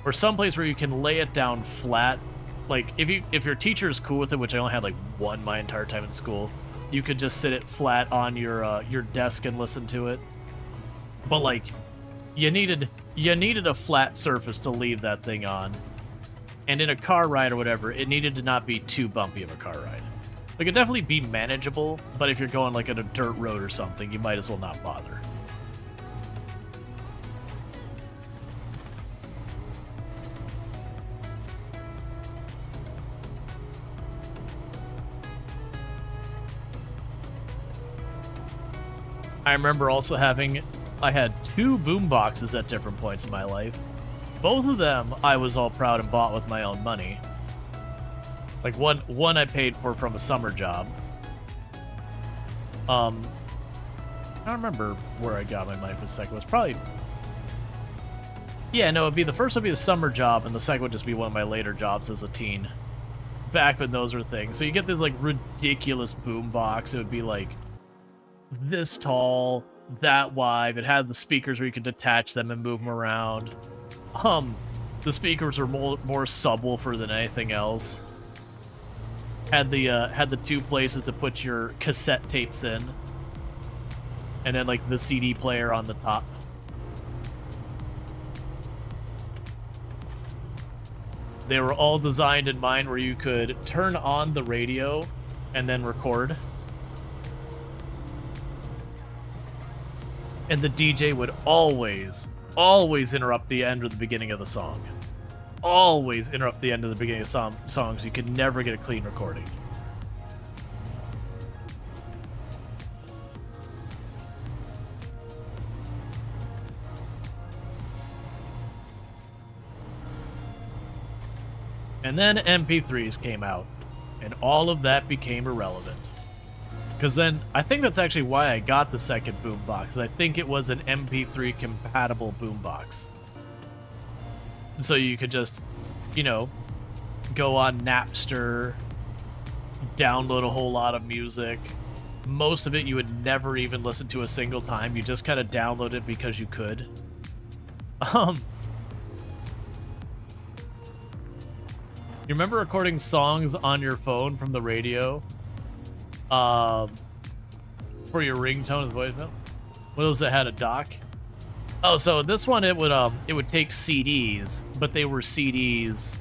or someplace where you can lay it down flat. Like if your teacher is cool with it, which I only had like one my entire time in school, you could just sit it flat on your desk and listen to it. But like, you needed a flat surface to leave that thing on, and in a car ride or whatever, it needed to not be too bumpy of a car ride. Like, it'd definitely be manageable, but if you're going like on a dirt road or something, you might as well not bother. I remember also I had 2 boom boxes at different points in my life. Both of them I was all proud and bought with my own money. Like one I paid for from a summer job. I don't remember where I got my money for the second. It was probably, yeah, no, the first would be the summer job, and the second would just be one of my later jobs as a teen. Back when those were things. So you get this like ridiculous boom box. It would be like this tall, that wide. It had the speakers where you could detach them and move them around. The speakers were more subwoofer than anything else. Had the 2 places to put your cassette tapes in, and then like the CD player on the top. They were all designed in mind where you could turn on the radio and then record. And the DJ would always interrupt the end or the beginning of the song. Always interrupt the end of the beginning of songs. So you could never get a clean recording. And then MP3s came out, and all of that became irrelevant. Because then, I think that's actually why I got the second boombox. I think it was an MP3 compatible boombox. So you could just, you know, go on Napster, download a whole lot of music. Most of it you would never even listen to a single time. You just kind of download it because you could. You remember recording songs on your phone from the radio? For your ringtone voicemail? What else that had a dock? Oh, so this one it would take CDs, but they were CDs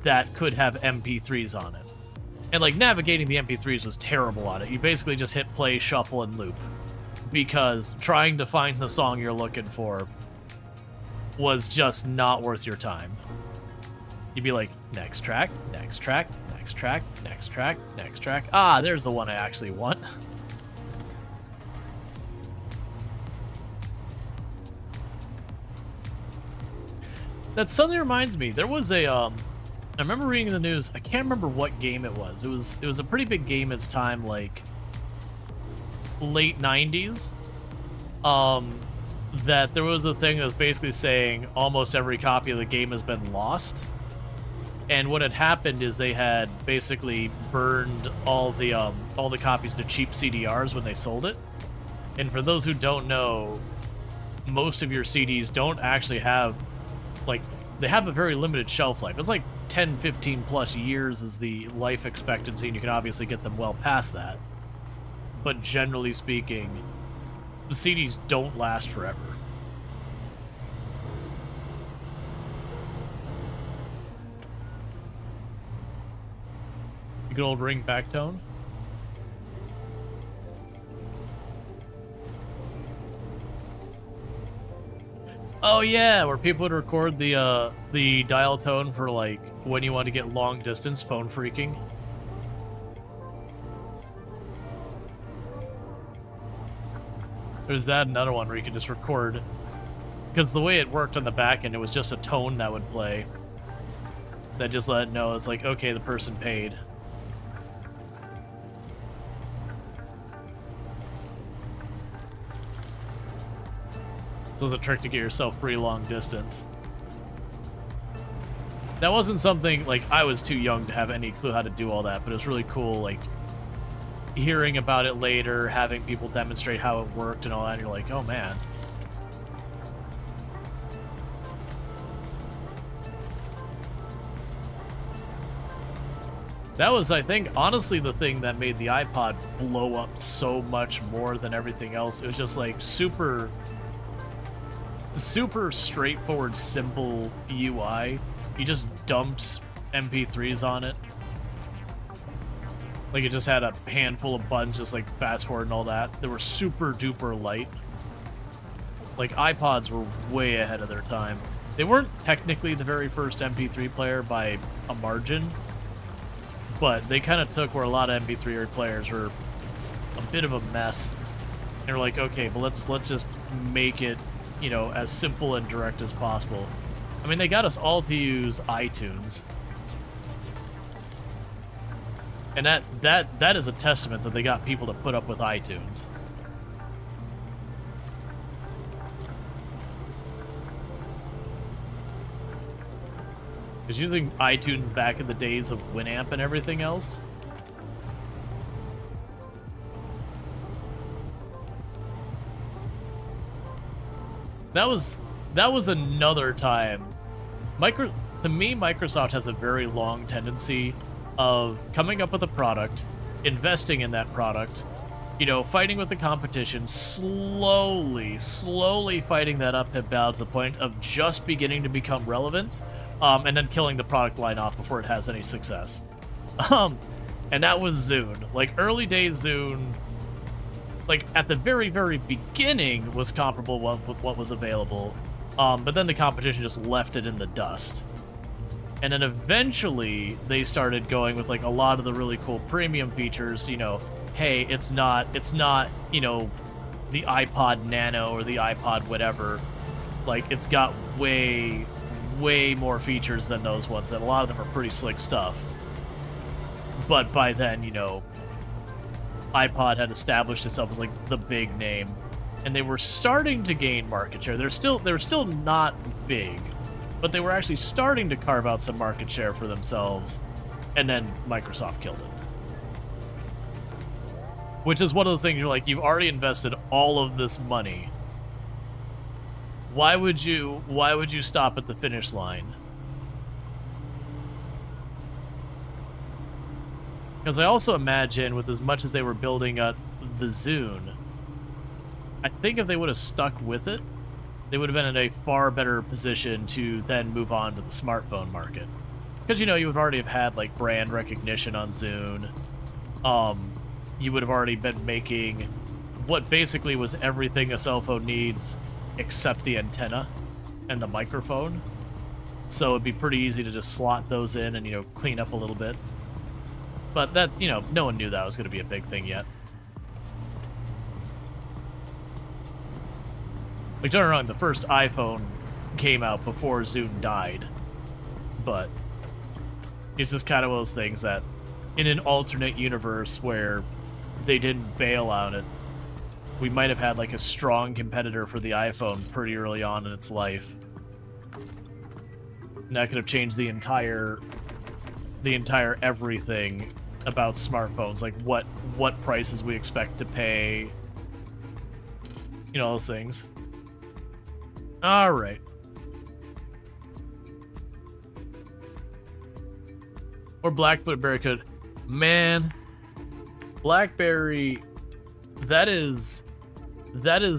that could have MP3s on it. And like navigating the MP3s was terrible on it. You basically just hit play, shuffle, and loop. Because trying to find the song you're looking for was just not worth your time. You'd be like, next track, next track, next track, next track, next track. Ah, there's the one I actually want. That suddenly reminds me, there was a I remember reading in the news, I can't remember what game it was. It was a pretty big game its time, like late 90s. That there was a thing that was basically saying almost every copy of the game has been lost. And what had happened is they had basically burned all the copies to cheap CDRs when they sold it. And for those who don't know, most of your CDs don't actually have, like, they have a very limited shelf life. It's like 10, 15 plus years is the life expectancy, and you can obviously get them well past that. But generally speaking, the CDs don't last forever. Good old ring back tone. Oh yeah, where people would record the dial tone for like when you want to get long distance phone freaking. There's that another one where you can just record, because the way it worked on the back end, it was just a tone that would play that just let it know it's like, okay, the person paid. So it's a trick to get yourself free long distance. That wasn't something, like, I was too young to have any clue how to do all that, but it was really cool, like, hearing about it later, having people demonstrate how it worked and all that, and you're like, oh man. That was, I think, honestly the thing that made the iPod blow up so much more than everything else. It was just, like, super straightforward, simple UI. You just dumped MP3s on it. Like, it just had a handful of buttons, just like fast forward and all that. They were super duper light. Like, iPods were way ahead of their time. They weren't technically the very first MP3 player by a margin, but they kind of took where a lot of MP3 players were a bit of a mess. They're like, okay, but let's just make it, you know, as simple and direct as possible. I mean, they got us all to use iTunes. And that is a testament that they got people to put up with iTunes. Because using iTunes back in the days of Winamp and everything else, that was another time. To me, Microsoft has a very long tendency of coming up with a product, investing in that product, you know, fighting with the competition, slowly fighting that uphill battle to the point of just beginning to become relevant, and then killing the product line off before it has any success. And that was Zune. Like, early days Zune, like, at the very, very beginning was comparable with what was available, but then the competition just left it in the dust. And then eventually they started going with, like, a lot of the really cool premium features, you know, hey, it's not, you know, the iPod Nano or the iPod whatever. Like, it's got way more features than those ones, and a lot of them are pretty slick stuff. But by then, you know, iPod had established itself as, like, the big name, and they were starting to gain market share. They were still not big, but they were actually starting to carve out some market share for themselves, and then Microsoft killed it. Which is one of those things you're like, you've already invested all of this money. Why would you stop at the finish line? Because I also imagine, with as much as they were building up the Zune, I think if they would have stuck with it, they would have been in a far better position to then move on to the smartphone market. Because, you know, you would already have had, like, brand recognition on Zune. You would have already been making what basically was everything a cell phone needs except the antenna and the microphone. So it'd be pretty easy to just slot those in and, you know, clean up a little bit. But that, you know, no one knew that was going to be a big thing yet. Like, don't get me wrong, the first iPhone came out before Zune died. But it's just kind of one of those things that in an alternate universe where they didn't bail on it, we might have had like a strong competitor for the iPhone pretty early on in its life. And that could have changed the entire everything about smartphones, like what prices we expect to pay, you know, those things. All right. Or BlackBerry could, man. BlackBerry, that is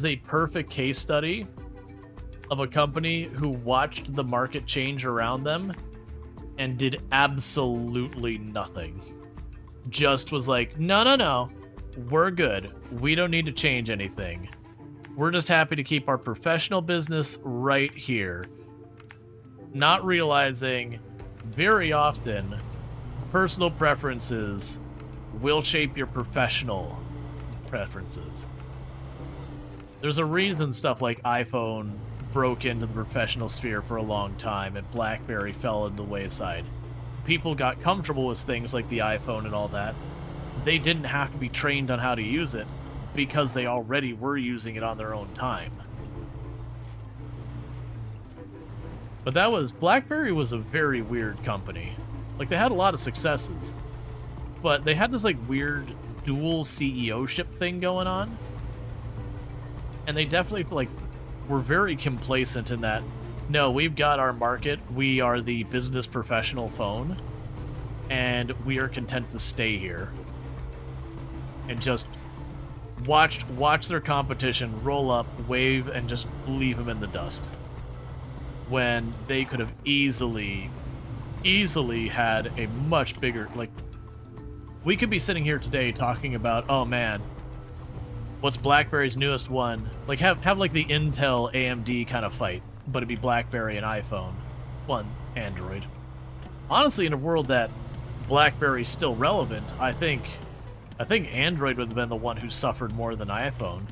a perfect case study of a company who watched the market change around them and did absolutely nothing. Just was like, no, we're good. We don't need to change anything. We're just happy to keep our professional business right here. Not realizing very often personal preferences will shape your professional preferences. There's a reason stuff like iPhone broke into the professional sphere for a long time and BlackBerry fell into the wayside. People got comfortable with things like the iPhone and all that. They didn't have to be trained on how to use it because they already were using it on their own time. But BlackBerry was a very weird company. Like, they had a lot of successes, but they had this like weird dual CEO-ship thing going on. And they definitely like were very complacent in that, no, we've got our market, we are the business professional phone, and we are content to stay here. And just watch their competition roll up, wave, and just leave them in the dust. When they could have easily had a much bigger, like, we could be sitting here today talking about, oh man, what's BlackBerry's newest one? Like, have like the Intel AMD kind of fight, but it'd be BlackBerry and iPhone. One, Android. Honestly, in a world that BlackBerry's still relevant, I think Android would have been the one who suffered more than iPhone.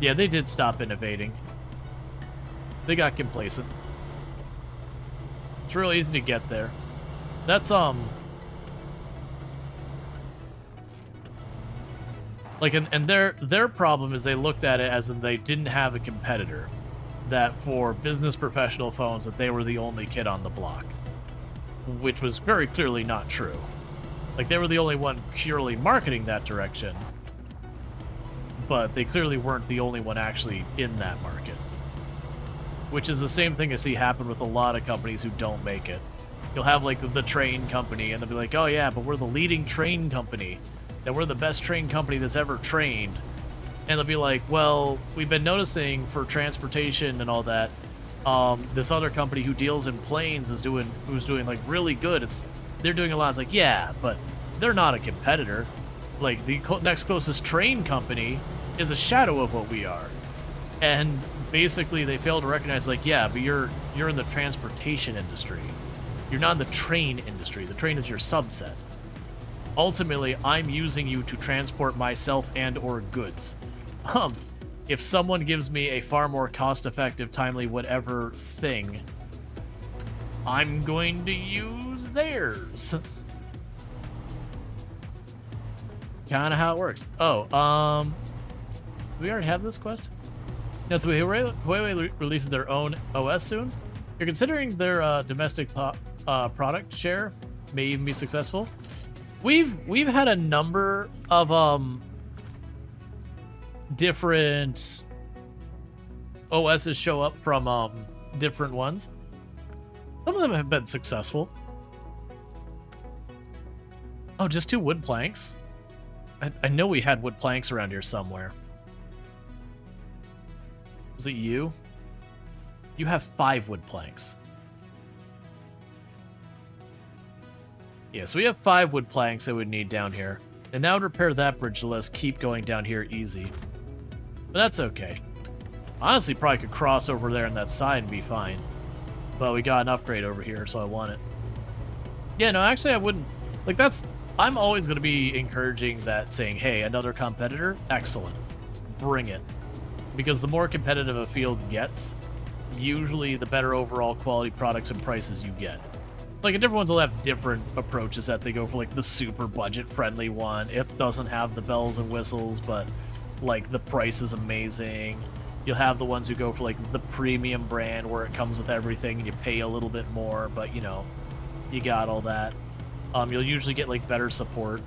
Yeah, they did stop innovating. They got complacent. It's real easy to get there. That's, like, and their problem is they looked at it as in they didn't have a competitor. That for business professional phones, that they were the only kid on the block. Which was very clearly not true. Like, they were the only one purely marketing that direction. But they clearly weren't the only one actually in that market. Which is the same thing I see happen with a lot of companies who don't make it. You'll have, like, the train company, and they'll be like, oh yeah, but we're the leading train company. And we're the best train company that's ever trained. And they'll be like, well, we've been noticing for transportation and all that, this other company who deals in planes who's doing like really good. They're doing a lot. It's like, yeah, but they're not a competitor. Like, the next closest train company is a shadow of what we are. And basically they fail to recognize, like, yeah, but you're in the transportation industry. You're not in the train industry. The train is your subset. Ultimately, I'm using you to transport myself and or goods. If someone gives me a far more cost-effective, timely, whatever thing, I'm going to use theirs. Kind of how it works. Oh, do we already have this quest? That's Huawei releases their own OS soon. You're considering their domestic product share may even be successful. We've had a number of different OSs show up from different ones. Some of them have been successful. Oh, just 2 wood planks? I know we had wood planks around here somewhere. Was it you? You have 5 wood planks. Yeah, so we have 5 wood planks that we need down here. And now to repair that bridge, let's keep going down here easy. But that's okay. Honestly, probably could cross over there on that side and be fine. But we got an upgrade over here, so I want it. Yeah, no, actually I wouldn't. Like, that's... I'm always going to be encouraging that, saying, hey, another competitor? Excellent. Bring it. because the more competitive a field gets, usually the better overall quality products and prices you get. Like, different ones will have different approaches that they go for, like the super budget-friendly one. It doesn't have the bells and whistles, but, like, the price is amazing. You'll have the ones who go for, like, the premium brand where it comes with everything and you pay a little bit more, but, you know, you got all that. You'll usually get, like, better support.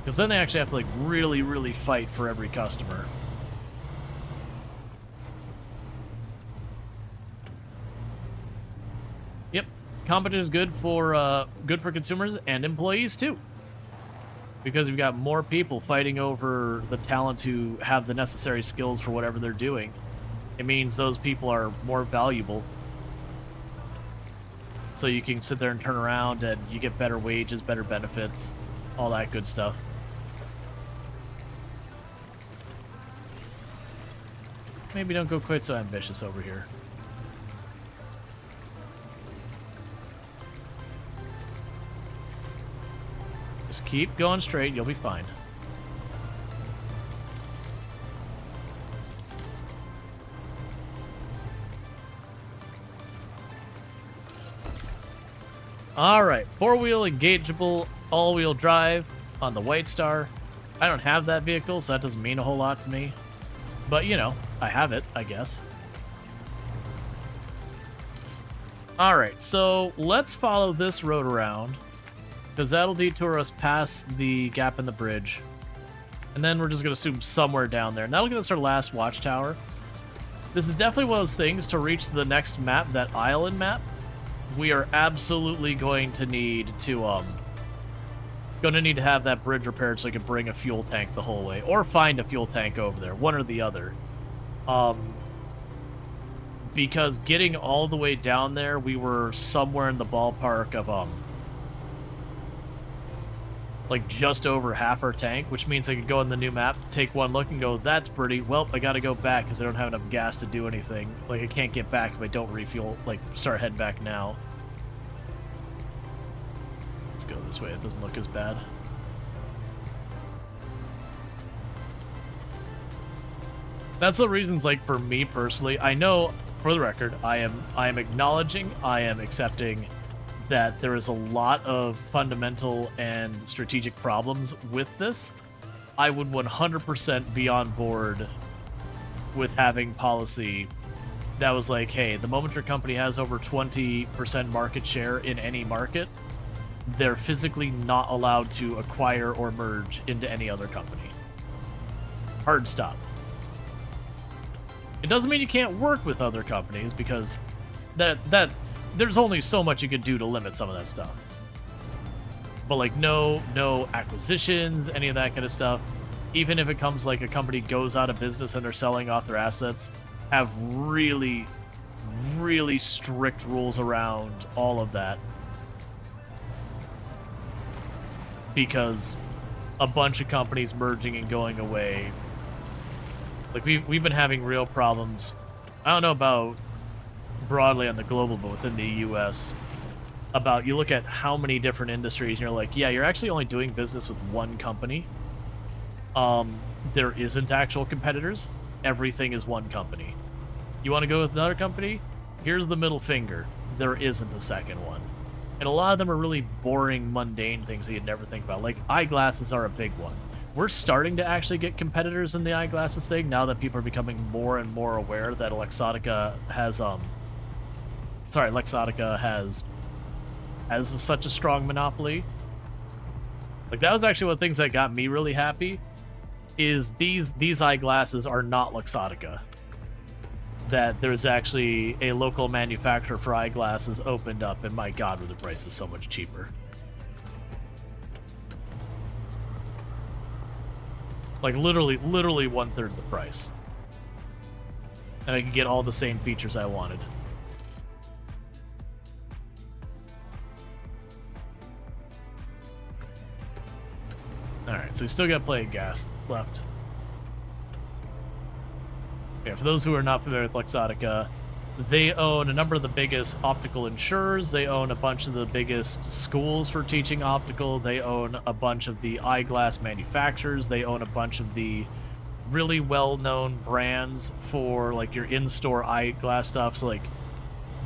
Because then they actually have to, like, really, really fight for every customer. Yep. Competition is good for consumers and employees too, because you've got more people fighting over the talent who have the necessary skills for whatever they're doing. It means those people are more valuable, so you can sit there and turn around and you get better wages, better benefits, all that good stuff. Maybe don't go quite so ambitious over here. Just keep going straight, you'll be fine. Alright, four-wheel engageable, all-wheel drive on the White Star. I don't have that vehicle, so that doesn't mean a whole lot to me. But, you know, I have it, I guess. Alright, so let's follow this road around, because that'll detour us past the gap in the bridge. And then we're just going to zoom somewhere down there, and that'll get us our last watchtower. This is definitely one of those things to reach the next map, that island map. We are absolutely going to need to have that bridge repaired so I can bring a fuel tank the whole way, or find a fuel tank over there, one or the other. Because getting all the way down there, we were somewhere in the ballpark of like just over half our tank, which means I could go in the new map, take one look, and go, that's pretty. Well, I gotta go back because I don't have enough gas to do anything. Like, I can't get back if I don't refuel, like, start heading back now. Let's go this way. It doesn't look as bad. That's the reasons, like, for me personally, I know, for the record, I am acknowledging, I am accepting that there is a lot of fundamental and strategic problems with this. I would 100% be on board with having policy that was like, hey, the moment your company has over 20% market share in any market, they're physically not allowed to acquire or merge into any other company. Hard stop. It doesn't mean you can't work with other companies, because there's only so much you can do to limit some of that stuff. But, like, no acquisitions, any of that kind of stuff. Even if it comes like a company goes out of business and they're selling off their assets, have really, really strict rules around all of that. Because a bunch of companies merging and going away. Like, we've been having real problems. I don't know about broadly on the global, but within the US, about, you look at how many different industries and you're like, yeah, you're actually only doing business with one company. There isn't actual competitors. Everything is one company. You want to go with another company? Here's the middle finger. There isn't a second one. And a lot of them are really boring, mundane things that you'd never think about. Like, eyeglasses are a big one. We're starting to actually get competitors in the eyeglasses thing now that people are becoming more and more aware that Luxottica has such a strong monopoly. Like, that was actually one of the things that got me really happy, is these eyeglasses are not Luxottica. That there's actually a local manufacturer for eyeglasses opened up, and my god, were the prices so much cheaper. Like, literally 1/3 the price. And I could get all the same features I wanted. Alright, so we still got plenty of gas left. Yeah, for those who are not familiar with Luxottica, they own a number of the biggest optical insurers. They own a bunch of the biggest schools for teaching optical. They own a bunch of the eyeglass manufacturers. They own a bunch of the really well-known brands for like your in-store eyeglass stuff. So like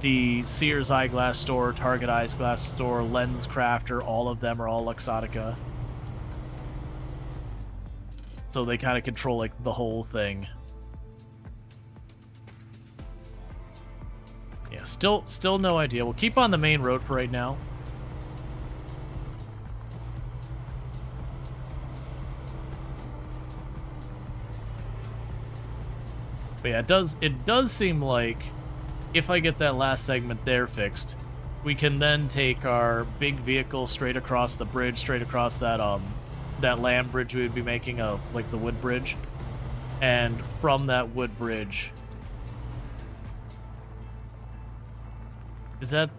the Sears Eyeglass Store, Target Eyeglass Store, Lens Crafter, all of them are all Luxottica. So they kind of control like the whole thing. Yeah, still no idea. We'll keep on the main road for right now. But yeah, it does seem like if I get that last segment there fixed, we can then take our big vehicle straight across the bridge, straight across that that land bridge we would be making, of like the wood bridge. And from that wood bridge, is that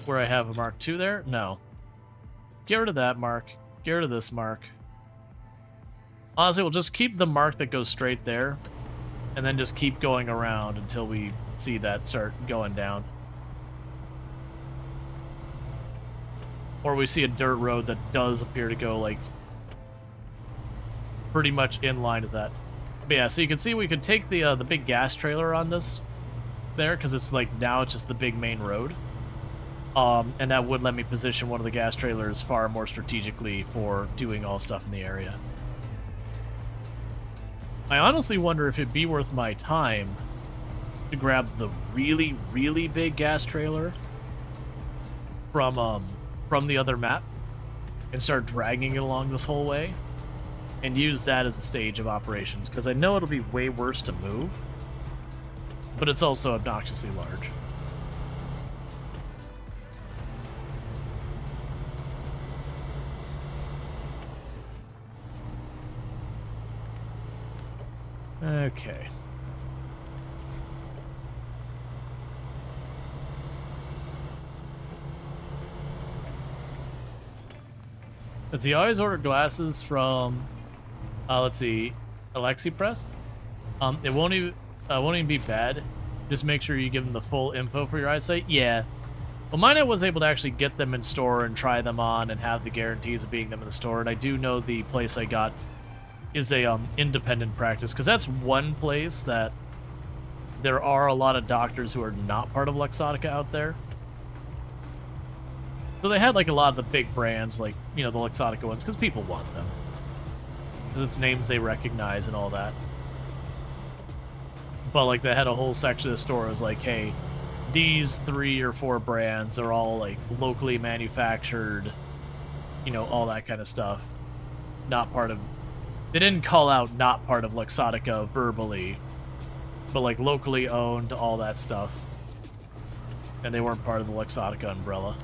where I have a Mark II there? No. Get rid of that mark. Get rid of this mark. Honestly, we'll just keep the mark that goes straight there, and then just keep going around until we see that start going down. Or we see a dirt road that does appear to go, like, pretty much in line with that. But yeah, so you can see we could take the big gas trailer on this there, because it's like, now it's just the big main road. And that would let me position one of the gas trailers far more strategically for doing all stuff in the area. I honestly wonder if it'd be worth my time to grab the really, really big gas trailer from the other map and start dragging it along this whole way and use that as a stage of operations, because I know it'll be way worse to move, but it's also obnoxiously large. Okay. Let's see, I always order glasses from, let's see, AliExpress. It won't even be bad. Just make sure you give them the full info for your eyesight. Yeah. Well, mine I was able to actually get them in store and try them on and have the guarantees of being them in the store. And I do know the place I got is a independent practice, because that's one place that there are a lot of doctors who are not part of Luxottica out there. So they had like a lot of the big brands, like, you know, the Luxottica ones, because people want them. Because it's names they recognize and all that. But like they had a whole section of the store that was like, hey, these 3 or 4 brands are all like locally manufactured, you know, all that kind of stuff. Not part of... They didn't call out not part of Luxottica verbally, but like locally owned, all that stuff. And they weren't part of the Luxottica umbrella.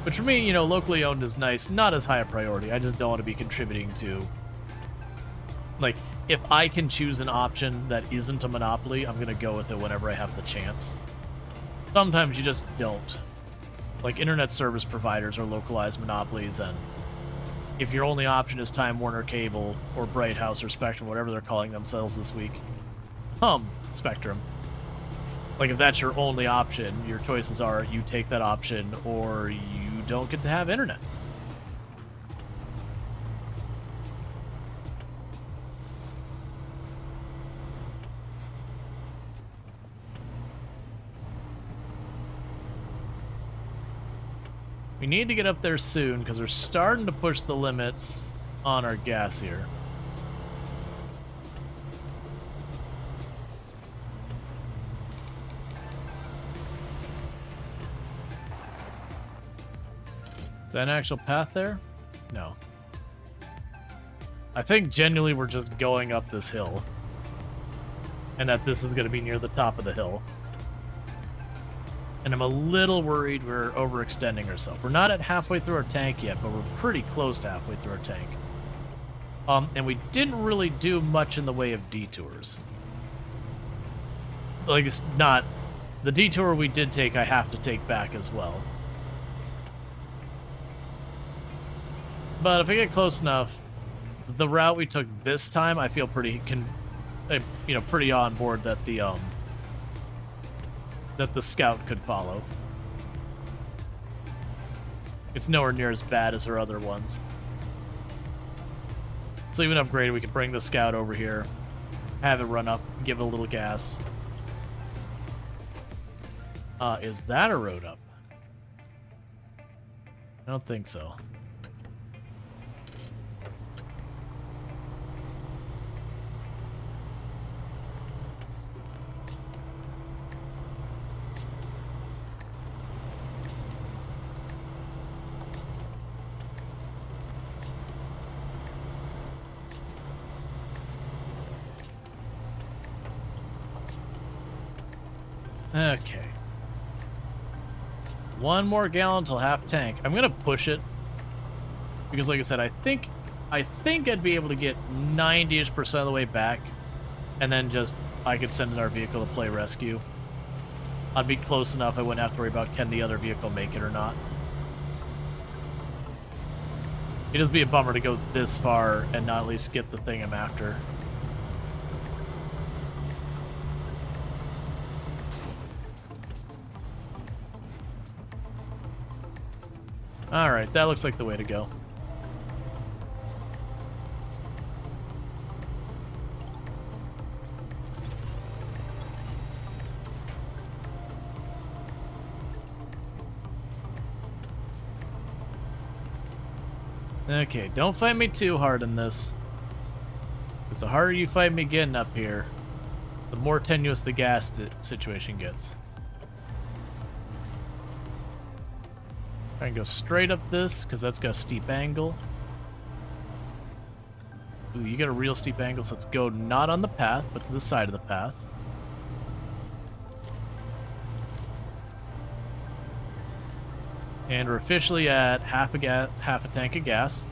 Which for me, you know, locally owned is nice, not as high a priority. I just don't want to be contributing to... Like, if I can choose an option that isn't a monopoly, I'm going to go with it whenever I have the chance. Sometimes you just don't. Like, internet service providers are localized monopolies, and if your only option is Time Warner Cable, or Bright House, or Spectrum, whatever they're calling themselves this week. Spectrum. Like, if that's your only option, your choices are you take that option, or you don't get to have internet. We need to get up there soon, because we're starting to push the limits on our gas here. Is that an actual path there? No. I think genuinely we're just going up this hill. And that this is going to be near the top of the hill. And I'm a little worried we're overextending ourselves. We're not at halfway through our tank yet, but we're pretty close to halfway through our tank. And we didn't really do much in the way of detours. Like, it's not... The detour we did take, I have to take back as well. But if I get close enough, the route we took this time, I feel pretty... you know, pretty on board that the scout could follow. It's nowhere near as bad as our other ones. So even upgraded, we can bring the scout over here, have it run up, give it a little gas. Is that a road up? I don't think so. Okay. One more gallon till half tank. I'm gonna push it because, like I said, I think I'd be able to get 90-ish% of the way back, and then just I could send in our vehicle to play rescue. I'd be close enough. I wouldn't have to worry about can the other vehicle make it or not. It'd just be a bummer to go this far and not at least get the thing I'm after. Alright, that looks like the way to go. Okay, don't fight me too hard in this. Because the harder you fight me getting up here, the more tenuous the gas situation gets. Try and go straight up this, because that's got a steep angle. Ooh, you got a real steep angle, so let's go not on the path, but to the side of the path. And we're officially at half a tank of gas.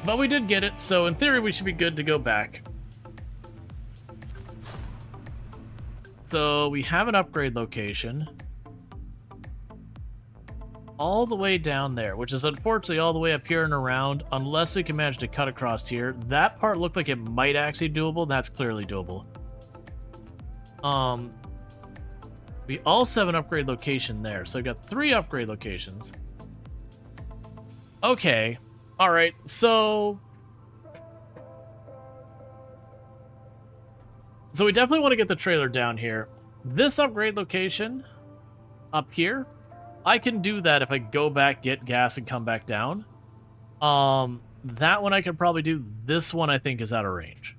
But we did get it, so in theory we should be good to go back. So we have an upgrade location all the way down there, which is unfortunately all the way up here and around, unless we can manage to cut across here. That part looked like it might actually be doable. That's clearly doable. We also have an upgrade location there, so I've got 3 upgrade locations. Okay, all right, so we definitely want to get the trailer down here. This upgrade location up here, I can do that if I go back, get gas, and come back down. That one I could probably do. This one I think is out of range.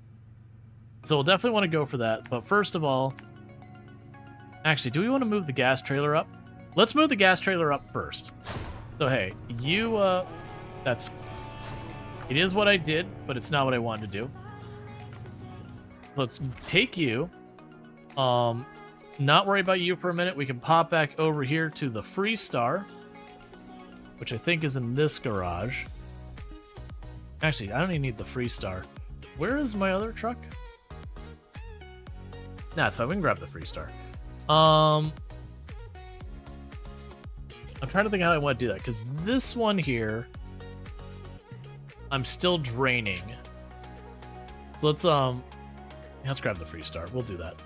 So we'll definitely want to go for that. But first of all, actually, do we want to move the gas trailer up? Let's move the gas trailer up first. So hey, you, it is what I did, but it's not what I wanted to do. Let's take you. Not worry about you for a minute. We can pop back over here to the Freestar, which I think is in this garage. Actually, I don't even need the Freestar. Where is my other truck? Nah, it's fine. We can grab the Freestar. I'm trying to think how I want to do that, because this one here, I'm still draining. So let's grab the Freestar. We'll do that.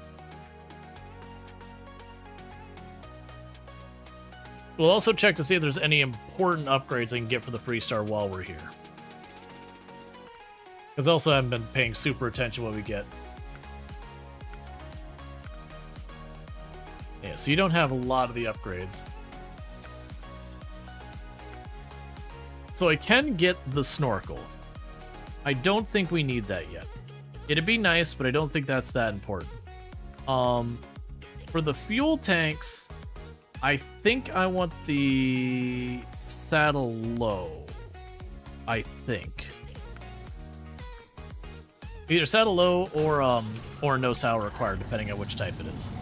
We'll also check to see if there's any important upgrades I can get for the Freestar while we're here. Because also I haven't been paying super attention to what we get. Yeah, so you don't have a lot of the upgrades. So I can get the snorkel. I don't think we need that yet. It'd be nice, but I don't think that's that important. For the fuel tanks, I think I want the saddle low. I think. Either saddle low or no saddle required, depending on which type it is.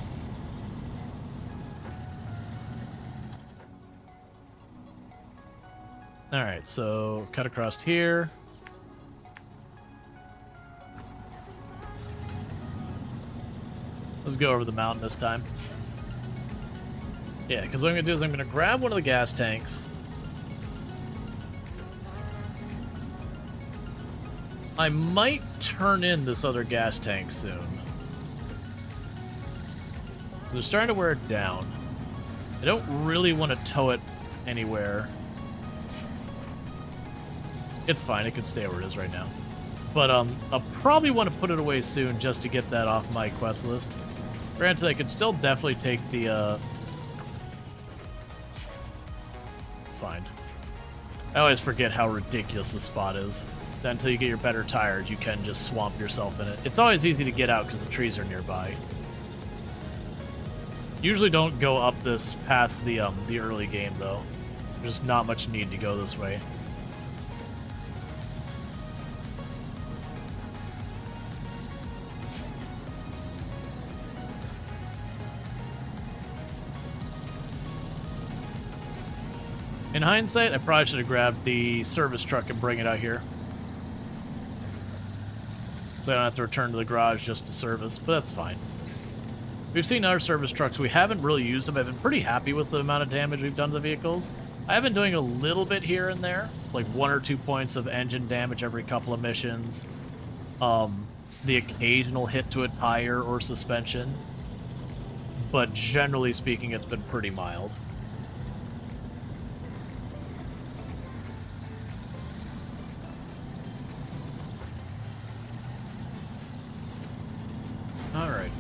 Alright, so cut across here. Let's go over the mountain this time. Yeah, because what I'm going to do is I'm going to grab one of the gas tanks. I might turn in this other gas tank soon. They're starting to wear it down. I don't really want to tow it anywhere. It's fine. It can stay where it is right now. But I'll probably want to put it away soon just to get that off my quest list. Granted, I could still definitely take the... It's fine. I always forget how ridiculous this spot is. That until you get your better tires, you can just swamp yourself in it. It's always easy to get out because the trees are nearby. Usually don't go up this past the early game, though. There's not much need to go this way. In hindsight, I probably should have grabbed the service truck and bring it out here. So I don't have to return to the garage just to service, but that's fine. We've seen other service trucks. We haven't really used them. I've been pretty happy with the amount of damage we've done to the vehicles. I have been doing a little bit here and there, like 1 or 2 points of engine damage every couple of missions. The occasional hit to a tire or suspension. But generally speaking, it's been pretty mild. Alright.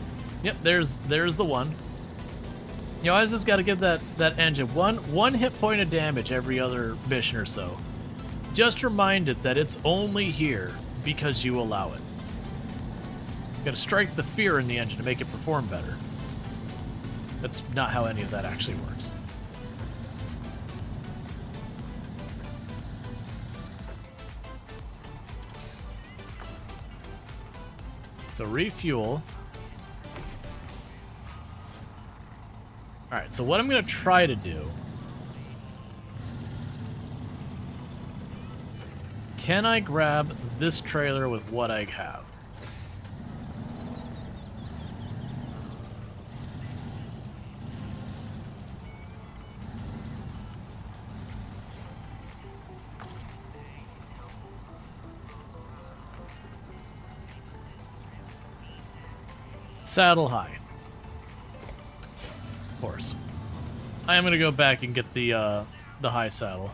Yep, there's the one. You always just got to give that engine one hit point of damage every other mission or so. Just remind it that it's only here because you allow it. You got to strike the fear in the engine to make it perform better. That's not how any of that actually works. So refuel. Alright, so what I'm going to try to do... Can I grab this trailer with what I have? Saddle high. Of course. I am going to go back and get the high saddle.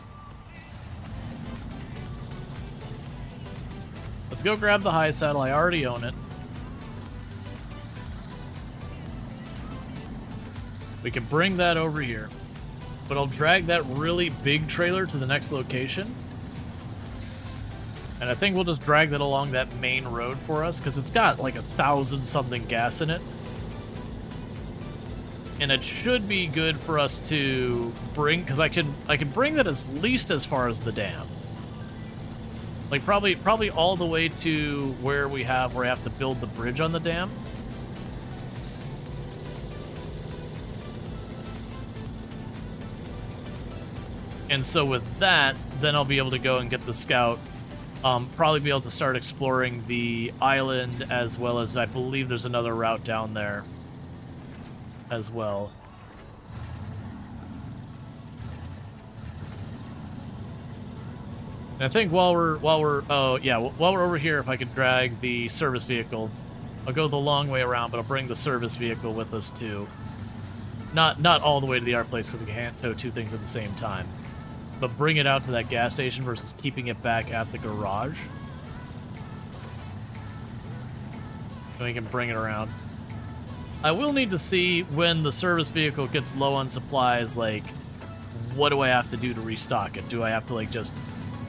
Let's go grab the high saddle. I already own it. We can bring that over here. But I'll drag that really big trailer to the next location. And I think we'll just drag that along that main road for us, because it's got like 1,000-something gas in it. And it should be good for us to bring, because I can bring that at least as far as the dam. Like probably all the way to where I have to build the bridge on the dam. And so with that, then I'll be able to go and get the scout. Probably be able to start exploring the island, as well as I believe there's another route down there as well. And I think while we're over here, if I could drag the service vehicle, I'll go the long way around, but I'll bring the service vehicle with us too. Not all the way to the art place, because I can't tow 2 things at the same time. But bring it out to that gas station versus keeping it back at the garage. And we can bring it around. I will need to see when the service vehicle gets low on supplies, like, what do I have to do to restock it? Do I have to, like, just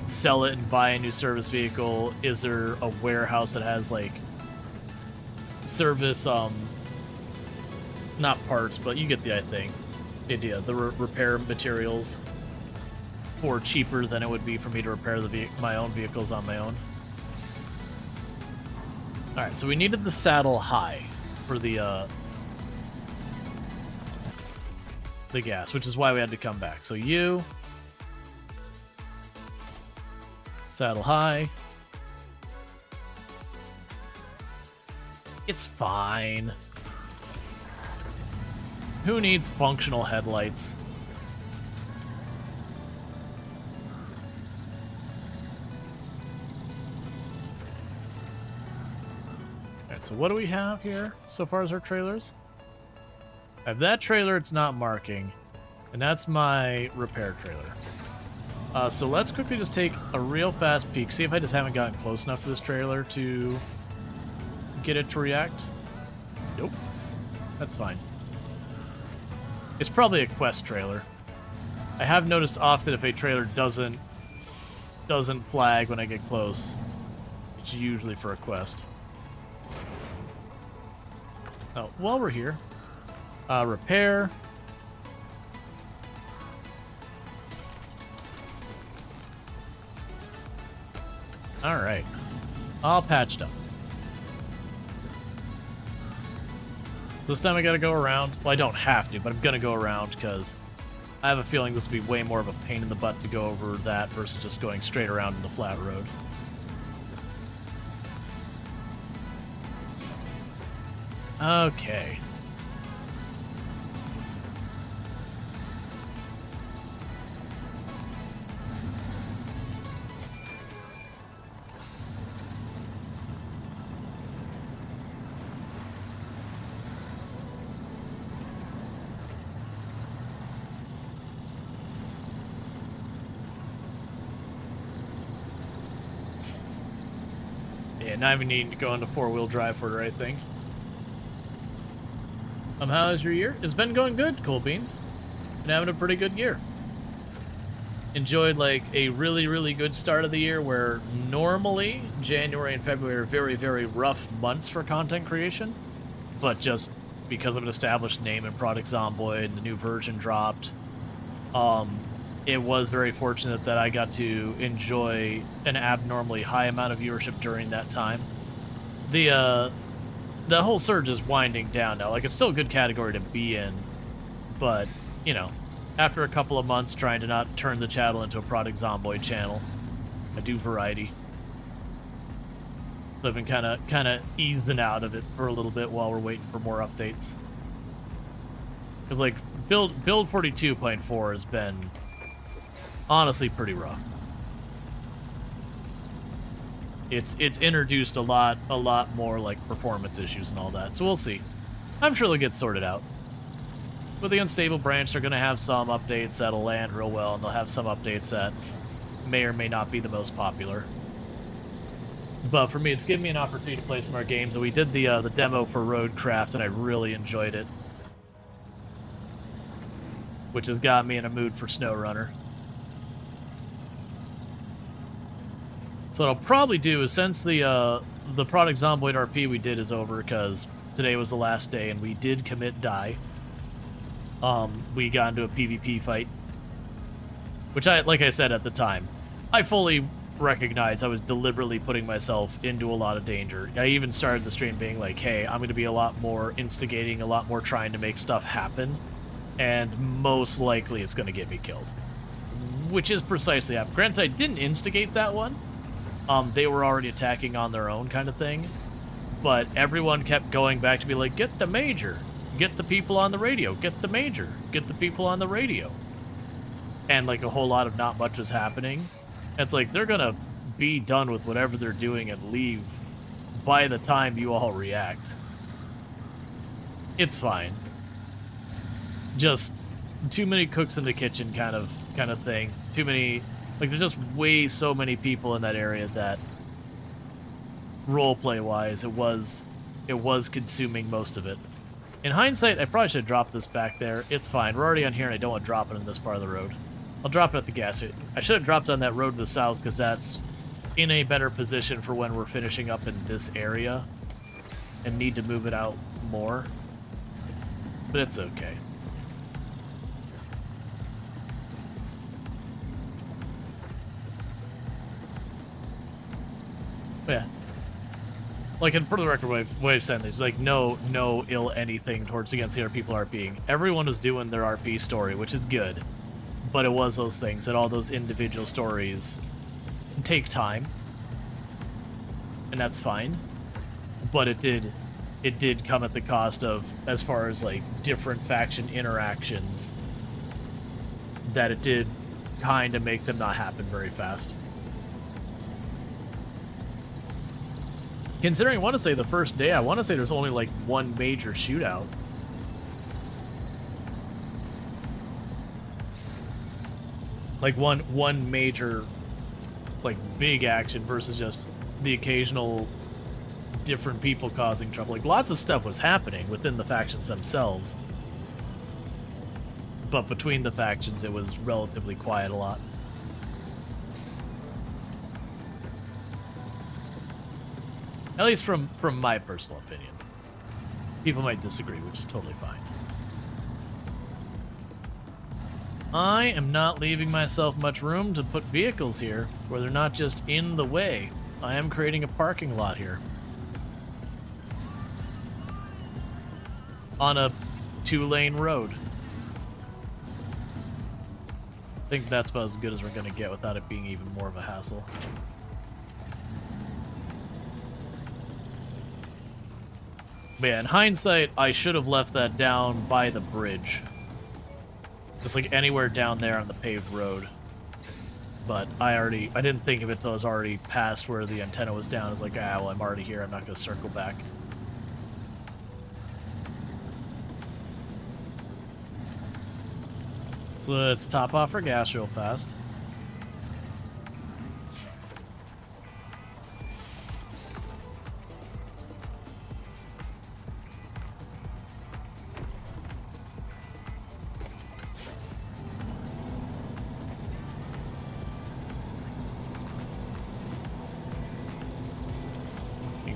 sell it and buy a new service vehicle? Is there a warehouse that has, like, service, not parts, but you get the idea. The repair materials for cheaper than it would be for me to repair my own vehicles on my own. Alright, so we needed the saddle high for the gas, which is why we had to come back. So you... Saddle high. It's fine. Who needs functional headlights? So what do we have here so far as our trailers? I have that trailer it's not marking, and that's my repair trailer. So let's quickly just take a real fast peek, see if I just haven't gotten close enough to this trailer to get it to react. Nope. That's fine. It's probably a quest trailer. I have noticed often if a trailer doesn't flag when I get close, it's usually for a quest. Oh, while we're here, repair. All right, all patched up. So this time I gotta go around. Well, I don't have to, but I'm gonna go around because I have a feeling this will be way more of a pain in the butt to go over that versus just going straight around in the flat road. Okay. Yeah, not even needing to go into four-wheel drive for the right thing. How's your year? It's been going good, Cool Beans. Been having a pretty good year. Enjoyed like a really, really good start of the year where normally January and February are very, very rough months for content creation. But just because of an established name in Product Zomboid and the new version dropped, it was very fortunate that I got to enjoy an abnormally high amount of viewership during that time. The whole surge is winding down now. Like, it's still a good category to be in, but, you know, after a couple of months trying to not turn the channel into a Product Zomboid channel, I do variety. So I've been kind of easing out of it for a little bit while we're waiting for more updates. Because, like, build 42.4 has been honestly pretty rough. It's introduced a lot more like performance issues and all that, so we'll see. I'm sure they'll get sorted out. With the unstable branch, they're going to have some updates that'll land real well, and they'll have some updates that may or may not be the most popular. But for me, it's given me an opportunity to play some more games, and we did the demo for Roadcraft, and I really enjoyed it, which has got me in a mood for SnowRunner. So what I'll probably do is, since the Product Zomboid RP we did is over, because today was the last day and we did commit die. We got into a PvP fight, which like I said at the time, I fully recognized I was deliberately putting myself into a lot of danger. I even started the stream being like, hey, I'm going to be a lot more instigating, a lot more trying to make stuff happen, and most likely it's going to get me killed. Which is precisely happened. Granted, I didn't instigate that one. They were already attacking on their own kind of thing, but everyone kept going back to be like, get the major, get the people on the radio, get the major, get the people on the radio. And like a whole lot of not much is happening. It's like they're gonna be done with whatever they're doing and leave by the time you all react. It's fine. Just too many cooks in the kitchen kind of thing. Too many. Like, there's just so many people in that area that, roleplay-wise, it was consuming most of it. In hindsight, I probably should have dropped this back there. It's fine. We're already on here, and I don't want to drop it in this part of the road. I'll drop it at the gas station. I should have dropped on that road to the south, because that's in a better position for when we're finishing up in this area, and need to move it out more. But it's okay. Yeah. Like, and for the record, way of saying this, like, no ill anything towards against the other people RPing. Everyone was doing their RP story, which is good. But it was those things, that all those individual stories take time. And that's fine. But it did come at the cost of, as far as, like, different faction interactions, that it did kind of make them not happen very fast. Considering, I want to say the first day, I want to say there's only like one major shootout. Like one major, like, big action versus just the occasional different people causing trouble. Like, lots of stuff was happening within the factions themselves, but between the factions it was relatively quiet a lot. At least from my personal opinion. People might disagree, which is totally fine. I am not leaving myself much room to put vehicles here where they're not just in the way. I am creating a parking lot here. On a 2-lane road. I think that's about as good as we're going to get without it being even more of a hassle. But yeah, in hindsight, I should have left that down by the bridge. Just like anywhere down there on the paved road. But I didn't think of it till I was already past where the antenna was down. I was like, ah, well, I'm already here. I'm not going to circle back. So let's top off our gas real fast.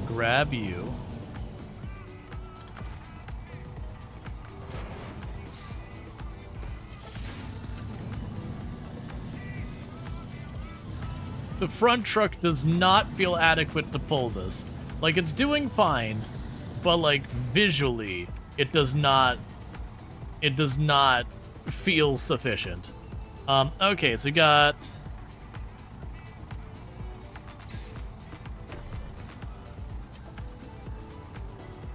Grab you. The front truck does not feel adequate to pull this. Like, it's doing fine, but like visually, it does not feel sufficient. Okay, so we got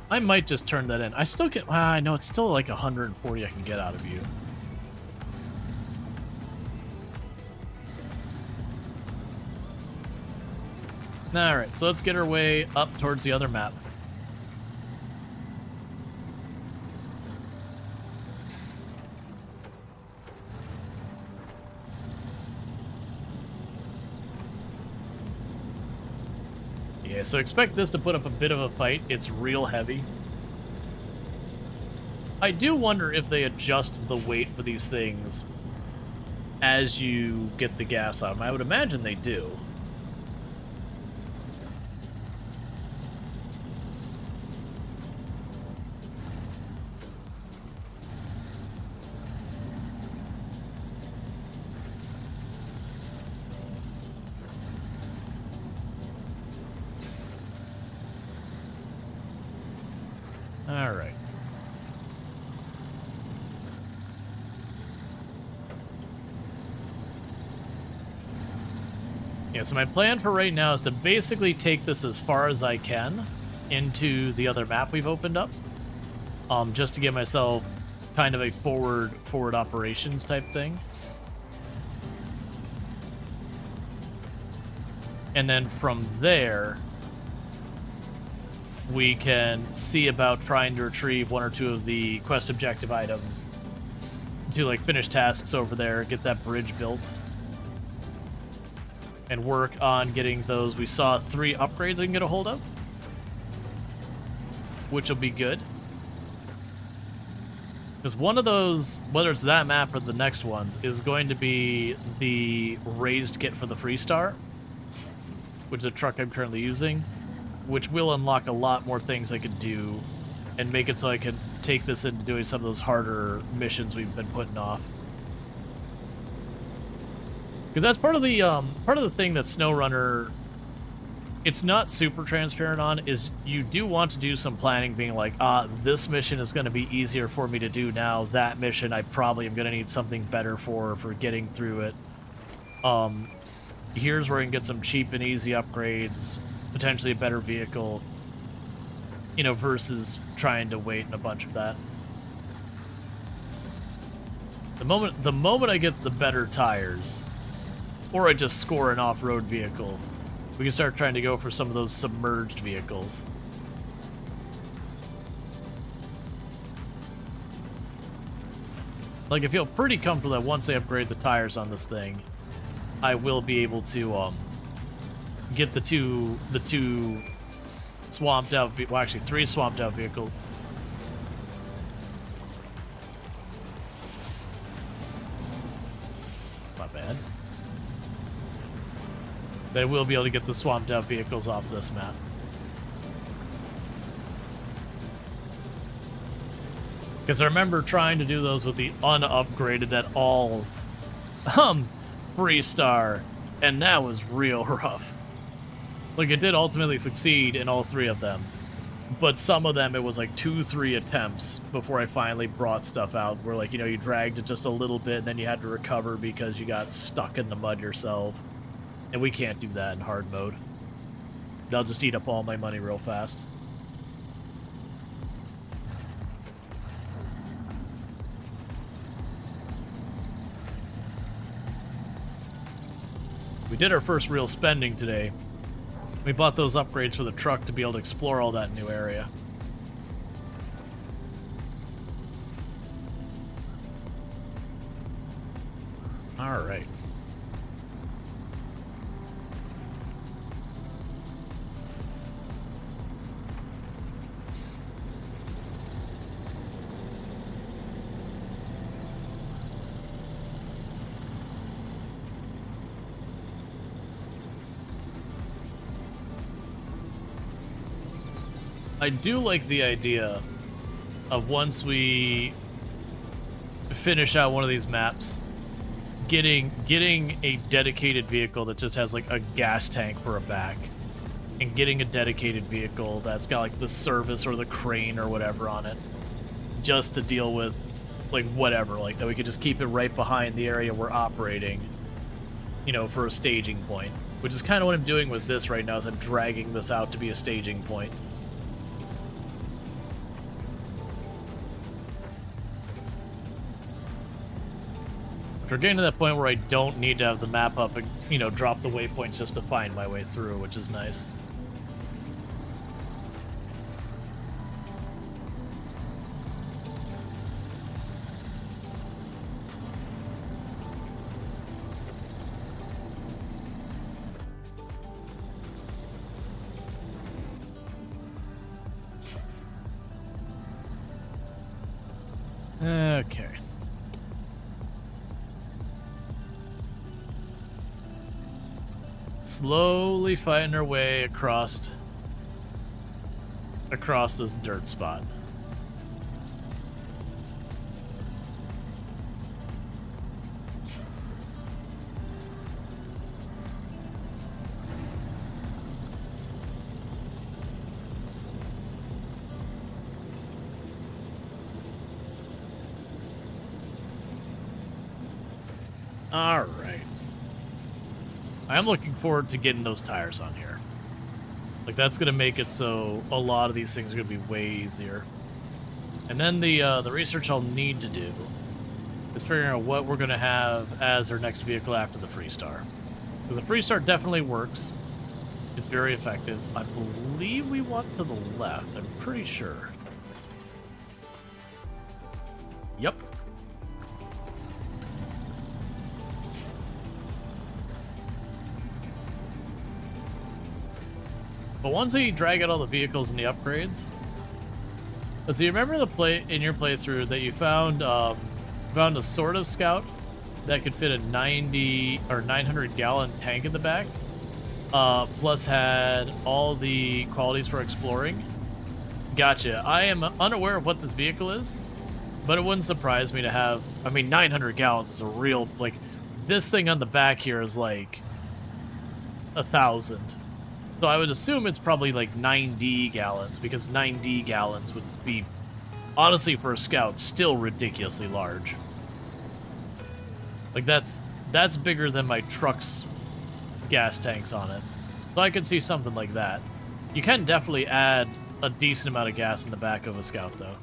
I might just turn that in. I still get... I know it's still like 140 I can get out of you. Alright, so let's get our way up towards the other map. Yeah, so expect this to put up a bit of a fight. It's real heavy. I do wonder if they adjust the weight for these things as you get the gas out of them. I would imagine they do. All right. Yeah, so my plan for right now is to basically take this as far as I can into the other map we've opened up, just to get myself kind of a forward operations type thing. And then from there, we can see about trying to retrieve one or two of the quest objective items to like finish tasks over there, get that bridge built, and work on getting those. We saw 3 upgrades we can get a hold of, which will be good. Because one of those, whether it's that map or the next ones, is going to be the raised kit for the Freestar, which is a truck I'm currently using, which will unlock a lot more things I could do and make it so I can take this into doing some of those harder missions we've been putting off. Because that's part of the thing that SnowRunner, it's not super transparent on, is you do want to do some planning, being like, this mission is going to be easier for me to do now. That mission I probably am going to need something better for getting through it. Here's where I can get some cheap and easy upgrades, potentially a better vehicle, you know, versus trying to wait and a bunch of that. The moment I get the better tires, or I just score an off-road vehicle, we can start trying to go for some of those submerged vehicles. Like, I feel pretty comfortable that once they upgrade the tires on this thing, I will be able to get the two swamped out, well, actually 3 swamped out vehicles. Not bad. That I will be able to get the swamped out vehicles off this map. Because I remember trying to do those with the unupgraded that all free-star, and that was real rough. Like, it did ultimately succeed in all 3 of them, but some of them it was like 2-3 attempts before I finally brought stuff out where, like, you know, you dragged it just a little bit and then you had to recover because you got stuck in the mud yourself. And we can't do that in hard mode. They'll just eat up all my money real fast. We did our first real spending today. We bought those upgrades for the truck to be able to explore all that new area. All right. I do like the idea of once we finish out one of these maps, getting a dedicated vehicle that just has like a gas tank for a back, and getting a dedicated vehicle that's got like the service or the crane or whatever on it, just to deal with like whatever, like that we could just keep it right behind the area we're operating, you know, for a staging point, which is kind of what I'm doing with this right now, is I'm dragging this out to be a staging point. We're getting to that point where I don't need to have the map up and, you know, drop the waypoints just to find my way through, which is nice. Okay. Slowly fighting our way across this dirt spot. All right. I am looking forward to getting those tires on here. Like, that's going to make it so a lot of these things are going to be way easier. And then the research I'll need to do is figuring out what we're going to have as our next vehicle after the Freestar. So the Freestar definitely works. It's very effective. I believe we want to the left. I'm pretty sure. Yep. But once we drag out all the vehicles and the upgrades, let's see. Remember in your playthrough that you found a sort of scout that could fit a 90 or 900 gallon tank in the back, plus had all the qualities for exploring. Gotcha. I am unaware of what this vehicle is, but it wouldn't surprise me to have. I mean, 900 gallons is a real, like, this thing on the back here is like 1,000. So I would assume it's probably like 90 gallons, because 90 gallons would be, honestly, for a scout, still ridiculously large. Like, that's bigger than my truck's gas tanks on it. So I could see something like that. You can definitely add a decent amount of gas in the back of a scout, though.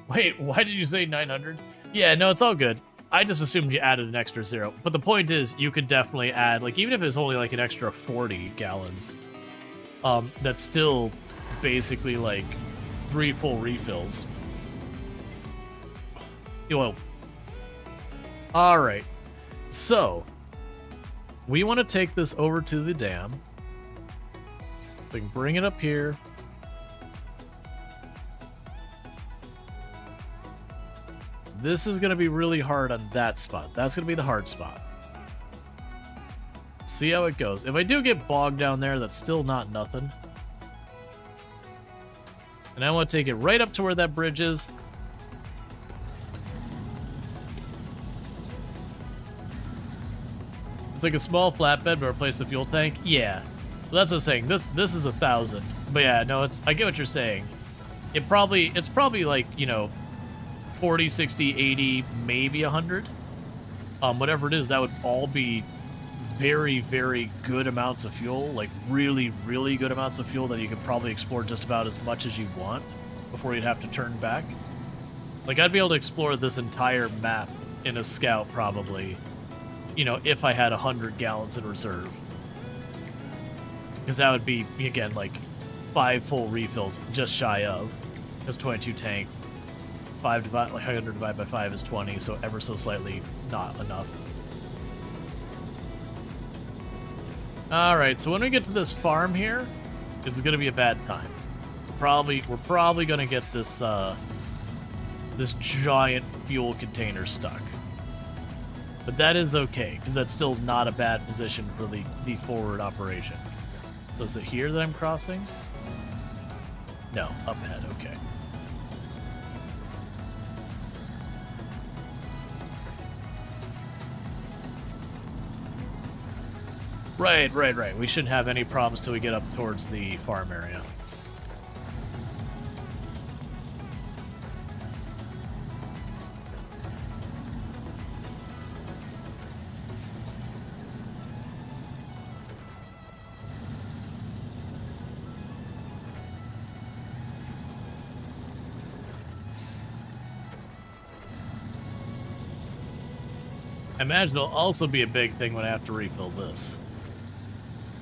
Wait, why did you say 900? Yeah, no, it's all good. I just assumed you added an extra 0. But the point is, you could definitely add, like, even if it's only like an extra 40 gallons, that's still basically like 3 full refills. Well, all right. So we want to take this over to the dam. We can bring it up here. This is going to be really hard on that spot. That's going to be the hard spot. See how it goes. If I do get bogged down there, that's still not nothing. And I want to take it right up to where that bridge is. It's like a small flatbed, but replace the fuel tank. Yeah, well, that's what I'm saying. This is 1,000. But yeah, no, I get what you're saying. It's probably like, you know, 40, 60, 80, maybe 100. Whatever it is, that would all be very, very good amounts of fuel. Like really, really good amounts of fuel that you could probably explore just about as much as you want before you'd have to turn back. Like I'd be able to explore this entire map in a scout probably, you know, if I had 100 gallons in reserve. Because that would be, again, like 5 full refills just shy of. Because 22 tank, 100 divided by 5 is 20, so ever so slightly not enough. Alright, so when we get to this farm here, it's going to be a bad time. We're probably going to get this, this giant fuel container stuck. But that is okay, because that's still not a bad position for the forward operation. So is it here that I'm crossing? No, up ahead, okay. Right. We shouldn't have any problems till we get up towards the farm area. I imagine it'll also be a big thing when I have to refill this.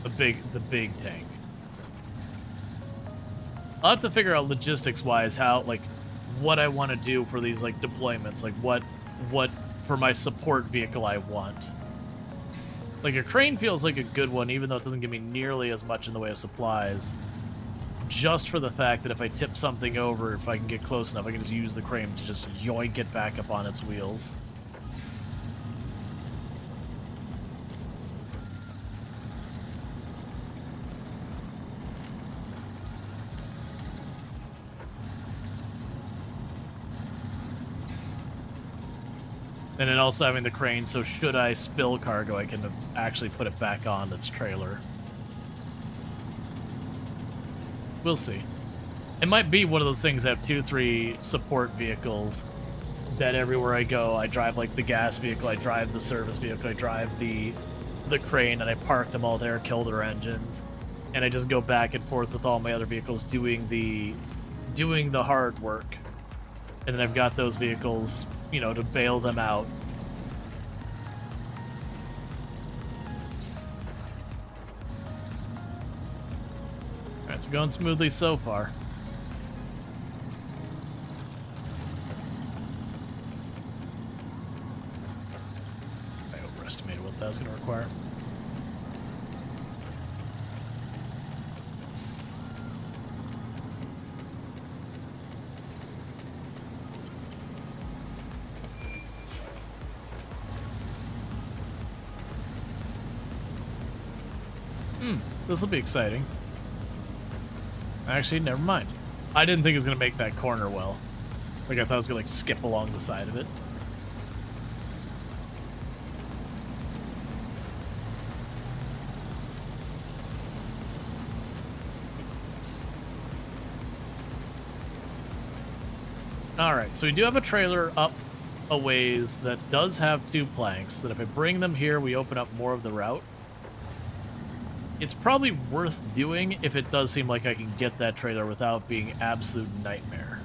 The big tank. I'll have to figure out logistics-wise how, like, what I want to do for these, like, deployments. Like, what for my support vehicle I want. Like, a crane feels like a good one, even though it doesn't give me nearly as much in the way of supplies. Just for the fact that if I tip something over, if I can get close enough, I can just use the crane to just yoink it back up on its wheels. And then also having the crane, so should I spill cargo, I can actually put it back on its trailer. We'll see. It might be one of those things that have 2-3 support vehicles that everywhere I go, I drive like the gas vehicle, I drive the service vehicle, I drive the crane, and I park them all there, kill their engines, and I just go back and forth with all my other vehicles doing the hard work. And then I've got those vehicles, you know, to bail them out. Alright, it's going smoothly so far. I overestimated what that was going to require. This will be exciting. Actually, never mind. I didn't think it was going to make that corner well. Like, I thought it was going to, like, skip along the side of it. Alright, so we do have a trailer up a ways that does have 2 planks, that if I bring them here, we open up more of the route. It's probably worth doing if it does seem like I can get that trailer without being absolute nightmare.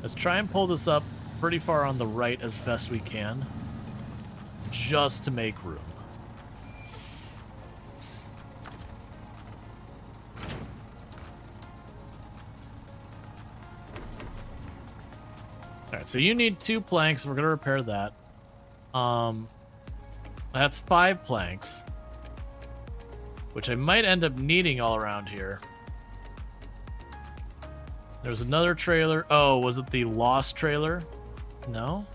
Let's try and pull this up pretty far on the right as best we can, just to make room. Alright, so you need 2 planks. We're going to repair that. That's 5 planks. Which I might end up needing all around here. There's another trailer. Oh, was it the lost trailer? No?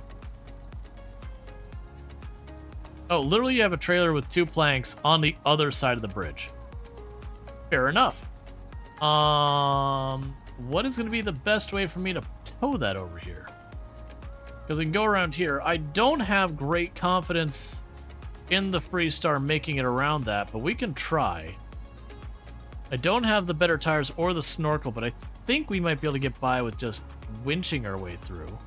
Oh, literally you have a trailer with 2 planks on the other side of the bridge. Fair enough. What is going to be the best way for me to tow that over here? Because I can go around here. I don't have great confidence in the Freestar making it around that, but we can try. I don't have the better tires or the snorkel, but I think we might be able to get by with just winching our way through.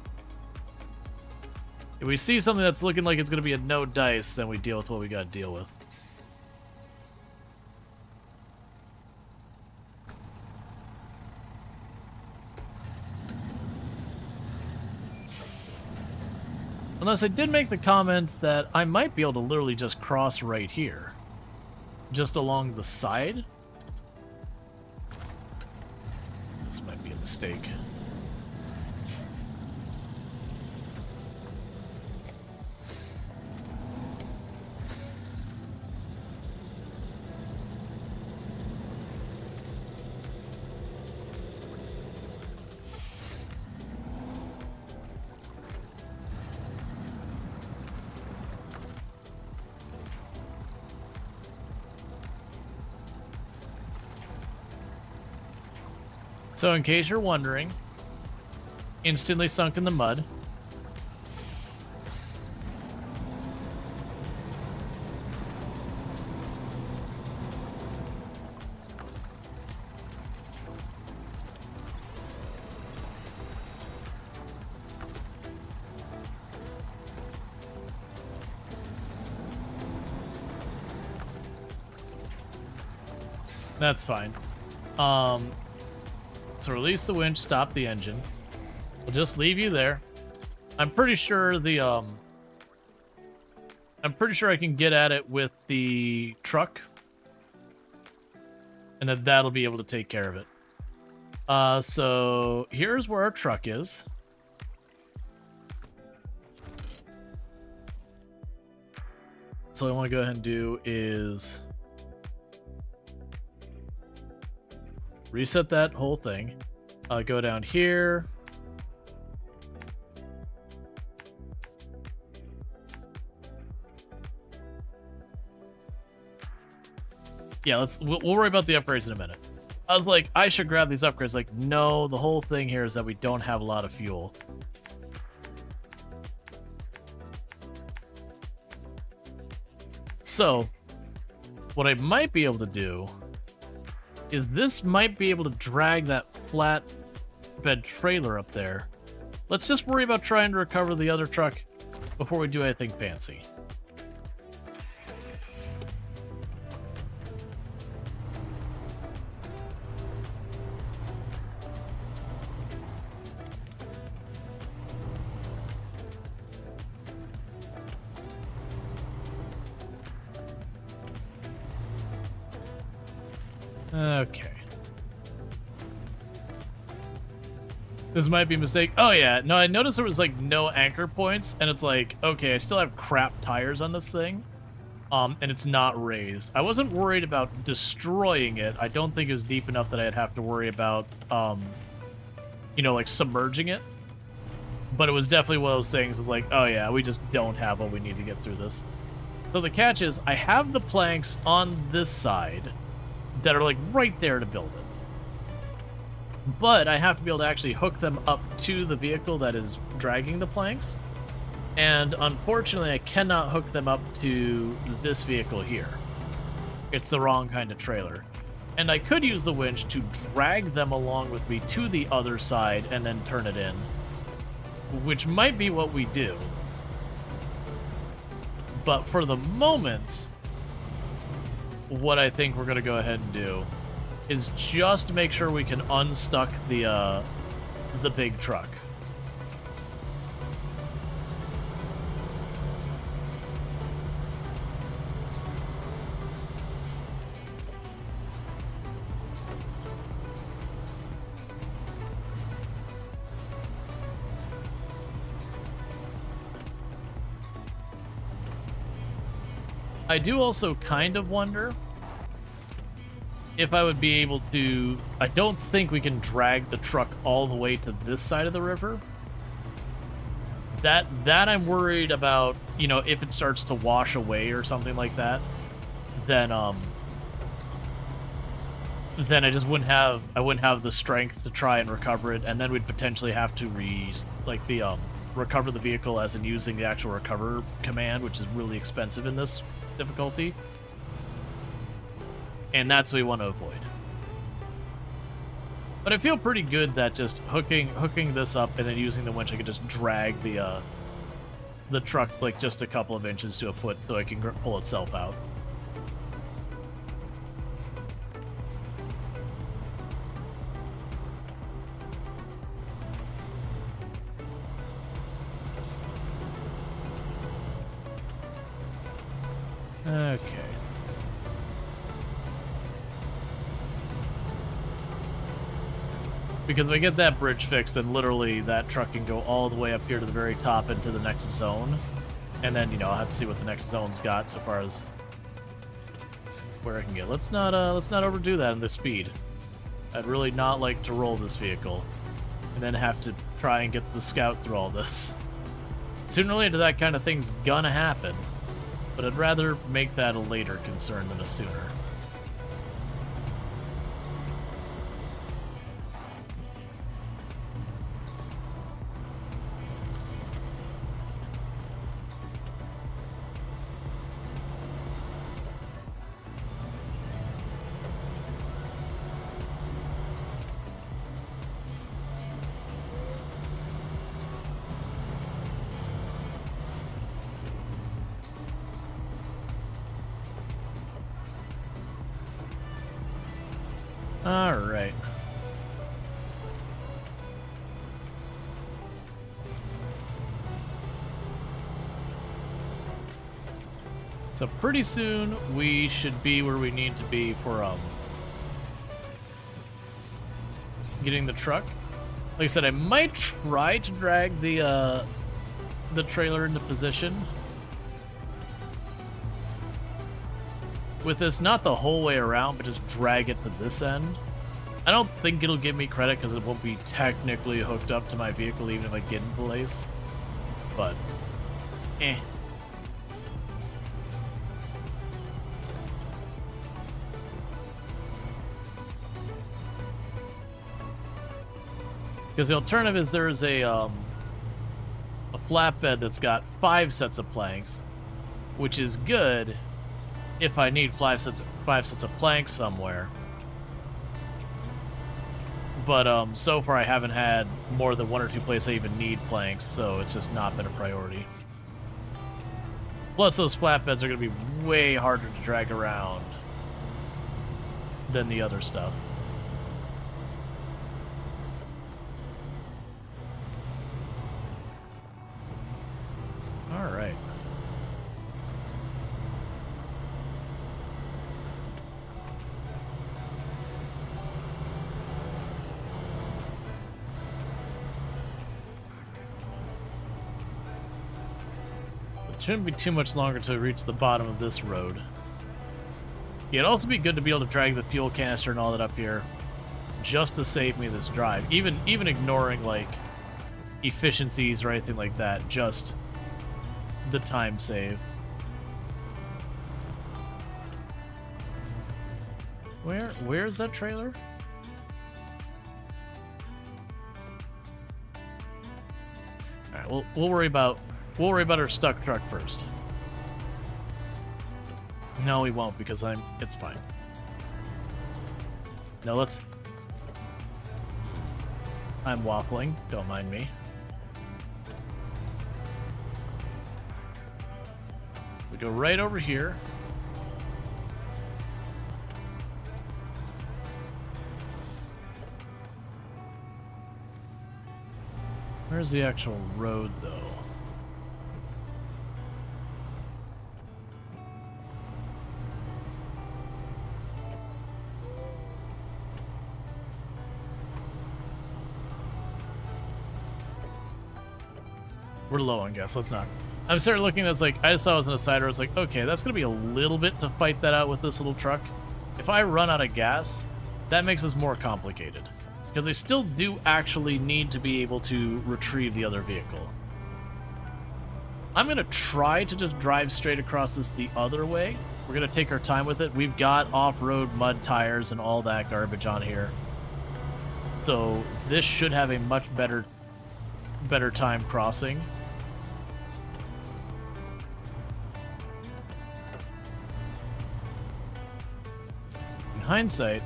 If we see something that's looking like it's going to be a no dice, then we deal with what we got to deal with. Unless I did make the comment that I might be able to literally just cross right here. Just along the side. This might be a mistake. So in case you're wondering, instantly sunk in the mud. That's fine. So release the winch, stop the engine. We'll just leave you there. I'm pretty sure the I'm pretty sure I can get at it with the truck. And then that'll be able to take care of it. So here's where our truck is. So what I want to go ahead and do is reset that whole thing. Go down here. Yeah, we'll worry about the upgrades in a minute. I was like, I should grab these upgrades. Like, no, the whole thing here is that we don't have a lot of fuel. So, what I might be able to do is this might be able to drag that flat bed trailer up there. Let's just worry about trying to recover the other truck before we do anything fancy. Okay. This might be a mistake. Oh yeah, no, I noticed there was like no anchor points, and it's like, okay, I still have crap tires on this thing, and it's not raised. I wasn't worried about destroying it. I don't think it was deep enough that I'd have to worry about, you know, like submerging it. But it was definitely one of those things. It's like, oh yeah, we just don't have what we need to get through this. So the catch is, I have the planks on this side that are like right there to build it. But I have to be able to actually hook them up to the vehicle that is dragging the planks. And unfortunately, I cannot hook them up to this vehicle here. It's the wrong kind of trailer. And I could use the winch to drag them along with me to the other side and then turn it in, which might be what we do. But for the moment, what I think we're going to go ahead and do is just make sure we can unstuck the big truck. I do also kind of wonder if I would be able to... I don't think we can drag the truck all the way to this side of the river. That I'm worried about, you know, if it starts to wash away or something like that, then I just wouldn't have the strength to try and recover it, and then we'd potentially have to recover the vehicle as in using the actual recover command, which is really expensive in this difficulty. And that's what we want to avoid. But I feel pretty good that just hooking this up and then using the winch, I could just drag the truck like just a couple of inches to a foot so it can pull itself out. Okay. Because if I get that bridge fixed, then literally that truck can go all the way up here to the very top into the next zone. And then, you know, I'll have to see what the next zone's got so far as where I can get. Let's not overdo that in the speed. I'd really not like to roll this vehicle and then have to try and get the scout through all this. Sooner or later, that kind of thing's gonna happen, but I'd rather make that a later concern than a sooner. All right. So pretty soon we should be where we need to be for getting the truck. Like I said, I might try to drag the trailer into position with this, not the whole way around, but just drag it to this end. I don't think it'll give me credit because it won't be technically hooked up to my vehicle even if I get in place. But, eh. Because the alternative is there's a flatbed that's got 5 sets of planks, which is good if I need 5 sets of planks somewhere. But so far I haven't had more than 1 or 2 places I even need planks, so it's just not been a priority. Plus those flatbeds are going to be way harder to drag around than the other stuff. All right. It shouldn't be too much longer to reach the bottom of this road. Yeah, it'd also be good to be able to drag the fuel canister and all that up here just to save me this drive. Even ignoring, like, efficiencies or anything like that, just the time save. Where is that trailer? All right, we'll worry about our stuck truck first. No, we won't because it's fine. No, I'm waffling, don't mind me. We go right over here. Where's the actual road, though? We're low on gas. Let's not I'm starting looking at this like, I just thought it was an aside where it's like, okay, that's going to be a little bit to fight that out with this little truck. If I run out of gas, that makes this more complicated. Because I still do actually need to be able to retrieve the other vehicle. I'm going to try to just drive straight across this the other way. We're going to take our time with it. We've got off-road mud tires and all that garbage on here. So this should have a much better time crossing. In hindsight,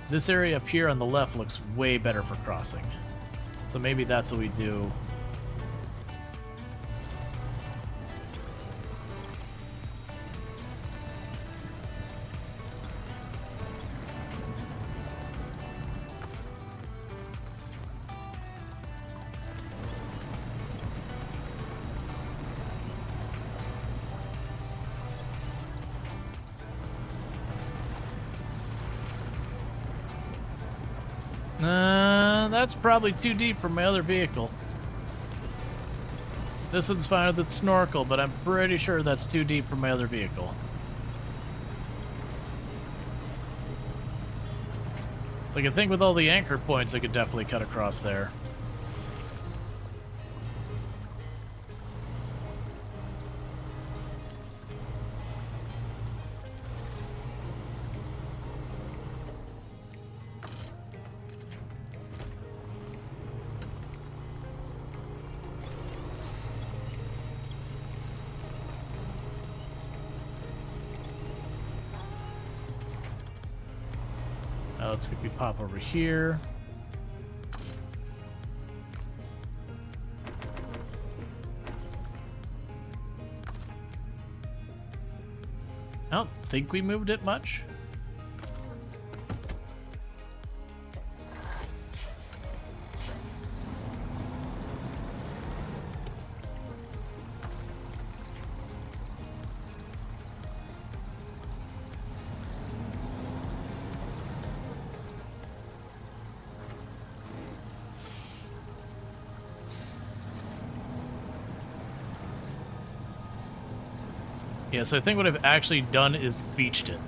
this area up here on the left looks way better for crossing. So maybe that's what we do. That's probably too deep for my other vehicle. This one's fine with its snorkel, but I'm pretty sure that's too deep for my other vehicle. Like, I think with all the anchor points, I could definitely cut across there. Let's quickly pop over here. I don't think we moved it much. Yeah, so I think what I've actually done is beached it.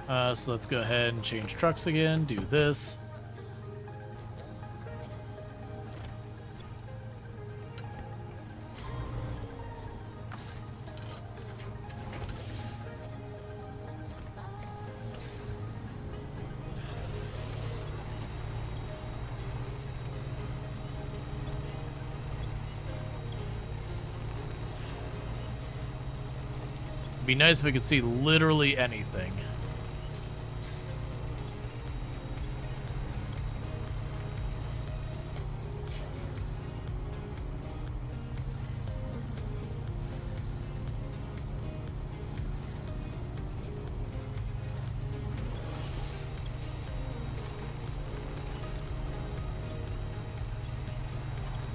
So let's go ahead and change trucks again, do this. It'd be nice if we could see literally anything.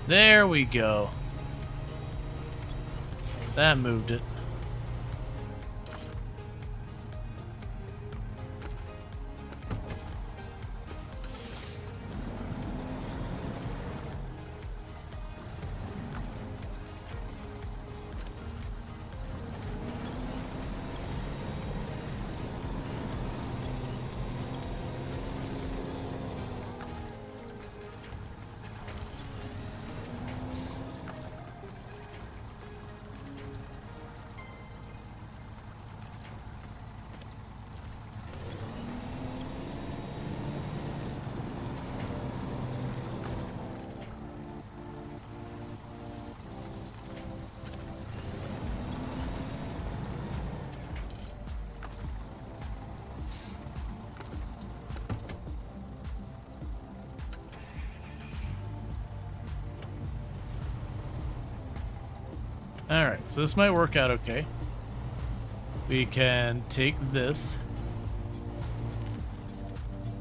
There we go. That moved it. Alright, so this might work out okay. We can take this,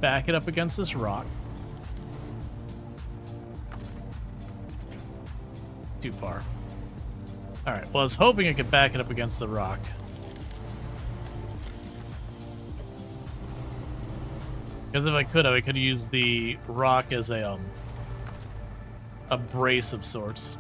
back it up against this rock. Too far. Alright, well I was hoping I could back it up against the rock. Because if I could have used the rock as a, a brace of sorts.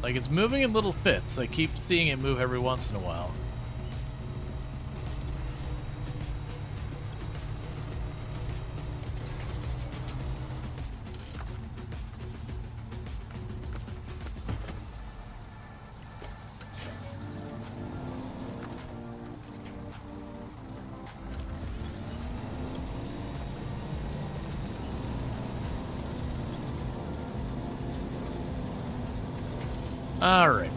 Like, it's moving in little fits. I keep seeing it move every once in a while. Alright.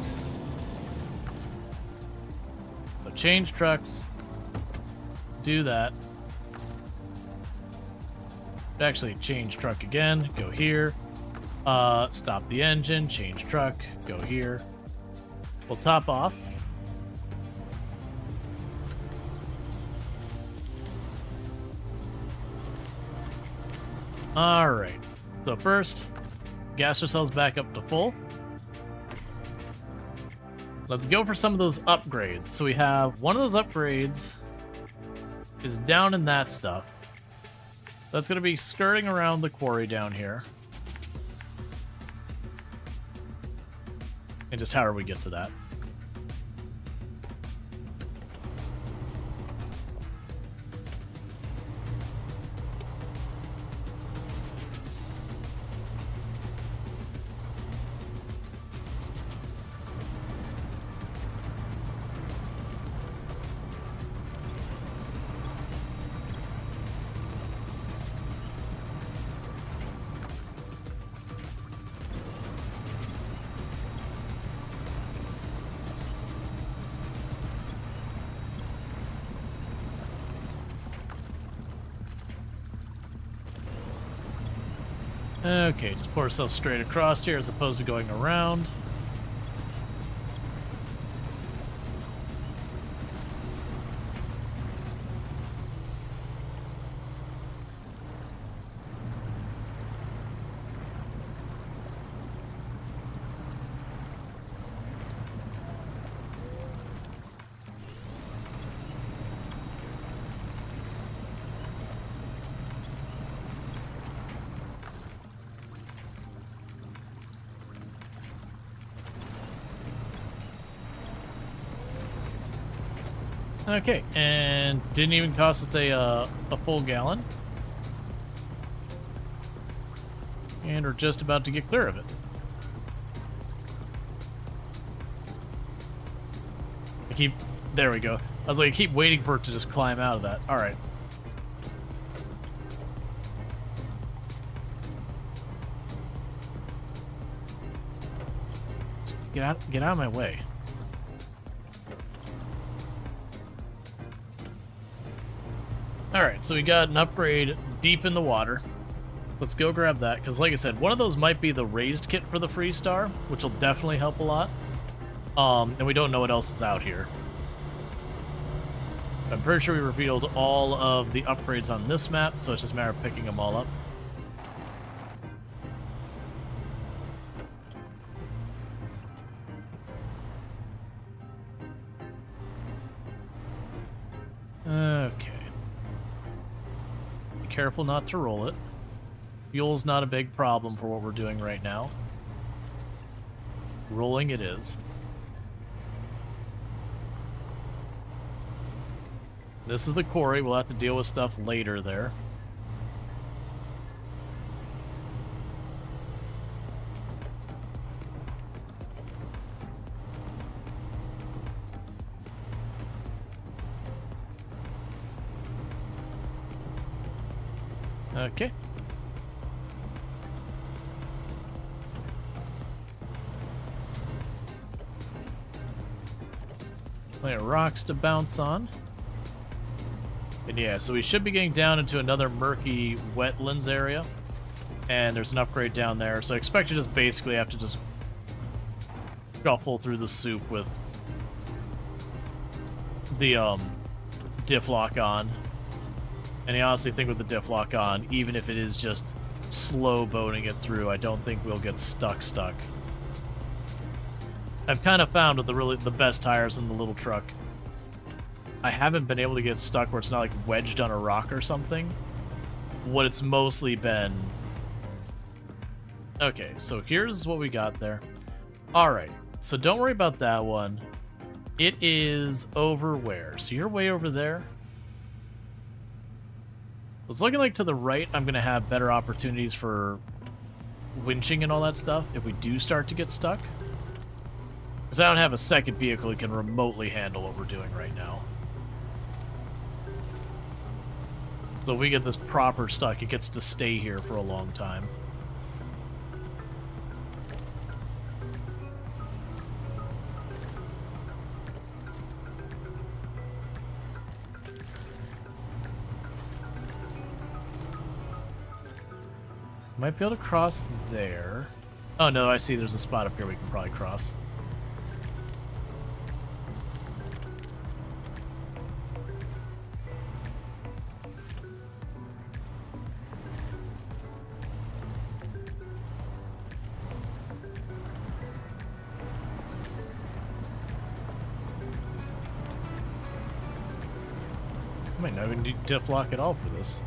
So change trucks. Do that. Actually, change truck again. Go here. Stop the engine. Change truck. Go here. We'll top off. Alright. So first, gas ourselves back up to full. Let's go for some of those upgrades. So we have one of those upgrades is down in that stuff. That's going to be skirting around the quarry down here. And just however we get to that. Okay, just pour ourselves straight across here as opposed to going around. Okay, and didn't even cost us a full gallon. And we're just about to get clear of it. There we go. I was like, I keep waiting for it to just climb out of that. All right. Get out of my way. Alright, so we got an upgrade deep in the water. Let's go grab that, because like I said, one of those might be the raised kit for the Freestar, which will definitely help a lot. And we don't know what else is out here. I'm pretty sure we revealed all of the upgrades on this map, so it's just a matter of picking them all up. Okay. Be careful not to roll it. Fuel's not a big problem for what we're doing right now. Rolling it is. This is the quarry. We'll have to deal with stuff later there. Okay. Plenty of rocks to bounce on. And yeah, so we should be getting down into another murky wetlands area. And there's an upgrade down there. So I expect you just basically have to just shuffle through the soup with the diff lock on. And I honestly think with the diff lock on, even if it is just slow boating it through. I don't think we'll get stuck. I've kind of found with the best tires in the little truck, I haven't been able to get stuck where it's not like wedged on a rock or something. What it's mostly been... Okay, so here's what we got there. Alright, so don't worry about that one. It is over where? So you're way over there? It's looking like to the right I'm going to have better opportunities for winching and all that stuff if we do start to get stuck. Because I don't have a second vehicle that can remotely handle what we're doing right now. So if we get this proper stuck, it gets to stay here for a long time. Might be able to cross there. Oh no, I see there's a spot up here we can probably cross. I might not even need to block at all for this.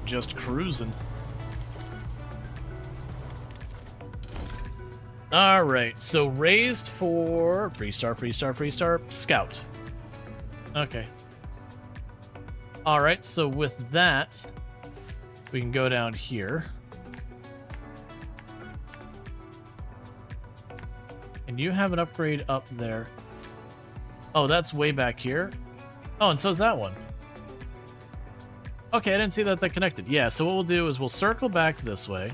Just cruising. Alright, so raised for free star, scout. Okay. Alright, so with that, we can go down here. And you have an upgrade up there. Oh, that's way back here. Oh, and so is that one. Okay, I didn't see that connected. Yeah, so what we'll do is we'll circle back this way.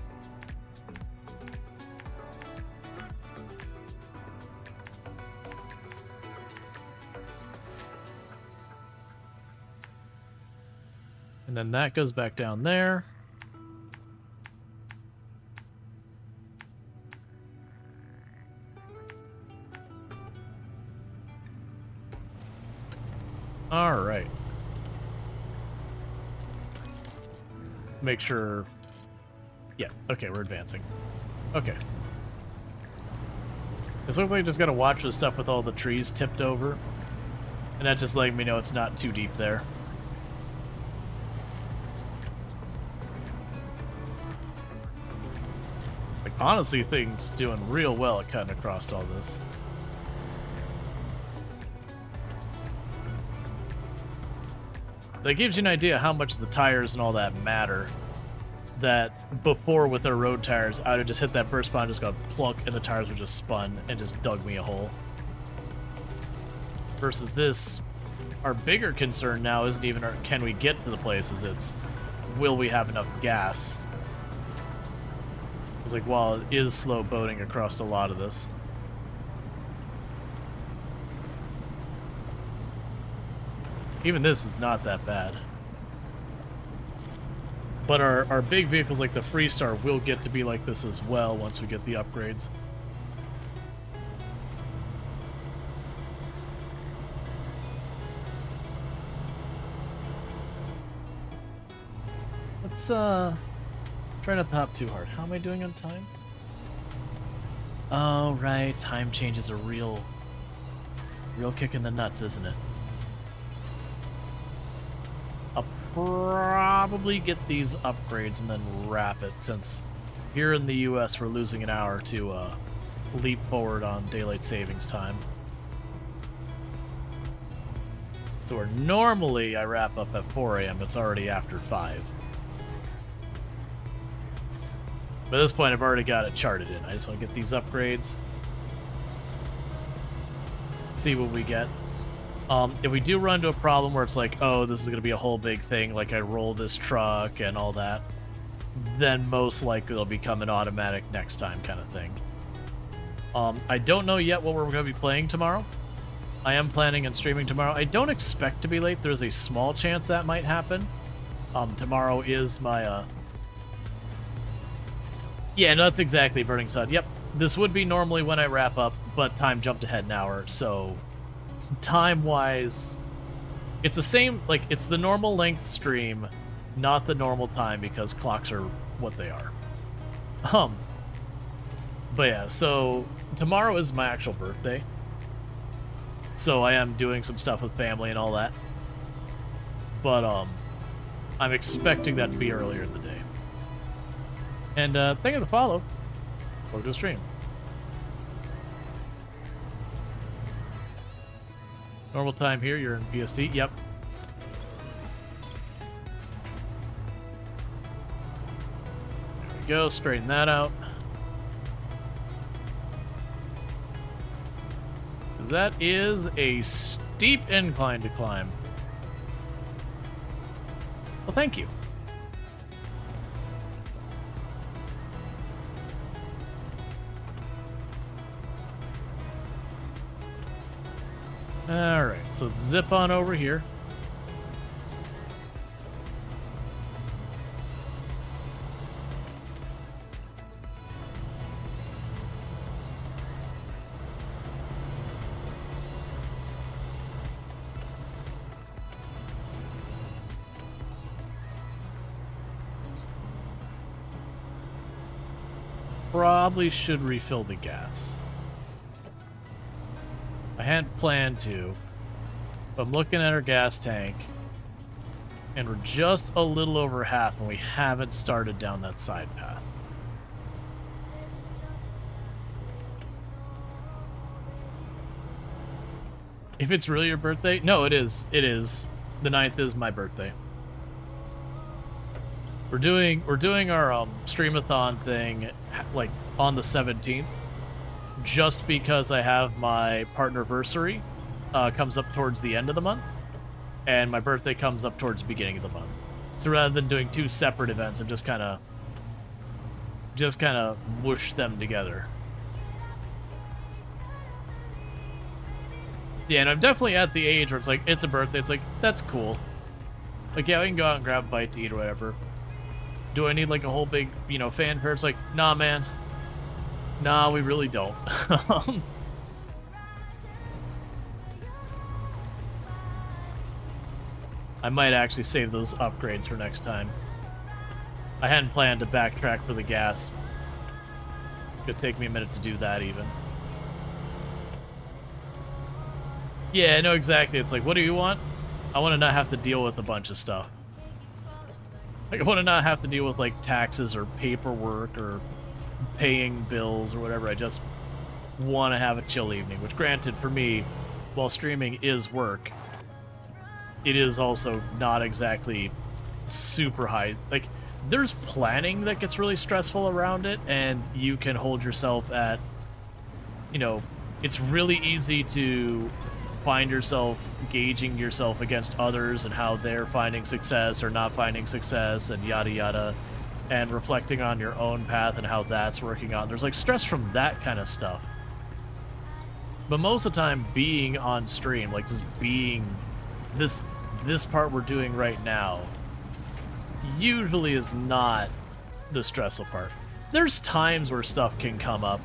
And then that goes back down there. All right. Make sure... Yeah, okay, we're advancing. Okay. This looks like I just gotta watch the stuff with all the trees tipped over. And that's just letting me know it's not too deep there. Like, honestly, things doing real well at cutting across all this. That gives you an idea how much the tires and all that matter. That before with their road tires, I would have just hit that burst spot and just got plunk, and the tires would just spun and just dug me a hole. Versus this, our bigger concern now isn't even can we get to the places, it's will we have enough gas? It's like, while it is slow boating across a lot of this. Even this is not that bad. But our big vehicles like the Freestar will get to be like this as well once we get the upgrades. Let's try not to hop too hard. How am I doing on time? Oh, right. Time change is a real kick in the nuts, isn't it? I'll probably get these upgrades and then wrap it, since here in the US we're losing an hour to leap forward on daylight savings time. So where normally I wrap up at 4 a.m., it's already after 5. But at this point I've already got it charted in. I just want to get these upgrades. See what we get. If we do run into a problem where it's like, oh, this is going to be a whole big thing, like I roll this truck and all that, then most likely it'll become an automatic next time kind of thing. I don't know yet what we're going to be playing tomorrow. I am planning on streaming tomorrow. I don't expect to be late. There's a small chance that might happen. Tomorrow is my... Yeah, no, that's exactly Burning Sun. Yep, this would be normally when I wrap up, but time jumped ahead an hour, so... Time-wise, it's the same, like, it's the normal length stream, not the normal time because clocks are what they are. But yeah, so tomorrow is my actual birthday. So I am doing some stuff with family and all that. But I'm expecting that to be earlier in the day. And thank you for the follow. Welcome to the stream. Normal time here, you're in PST. Yep. There we go, straighten that out. That is a steep incline to climb. Well, thank you. All right, so let's zip on over here. Probably should refill the gas. I hadn't planned to, but I'm looking at our gas tank, and we're just a little over half, and we haven't started down that side path. If it's really your birthday? No, it is. It is. The 9th is my birthday. We're doing our streamathon thing like on the 17th, just because I have my partnerversary comes up towards the end of the month, and my birthday comes up towards the beginning of the month. So rather than doing two separate events, I'm just kind of whoosh them together. Yeah, and I'm definitely at the age where it's like, it's a birthday, it's like, that's cool. Like, yeah, we can go out and grab a bite to eat or whatever. Do I need, like, a whole big, you know, fanfare? It's like, nah, man. Nah, we really don't. I might actually save those upgrades for next time. I hadn't planned to backtrack for the gas. Could take me a minute to do that, even. Yeah, no, exactly. It's like, what do you want? I want to not have to deal with a bunch of stuff. Like, I want to not have to deal with, like, taxes or paperwork or paying bills or whatever. I just want to have a chill evening, which, granted, for me, while streaming is work, it is also not exactly super high. Like, there's planning that gets really stressful around it, and you can hold yourself at, you know, it's really easy to find yourself gauging yourself against others and how they're finding success or not finding success and yada yada, and reflecting on your own path and how that's working out. There's like stress from that kind of stuff. But most of the time, being on stream, like just being this part we're doing right now, usually is not the stressful part. There's times where stuff can come up,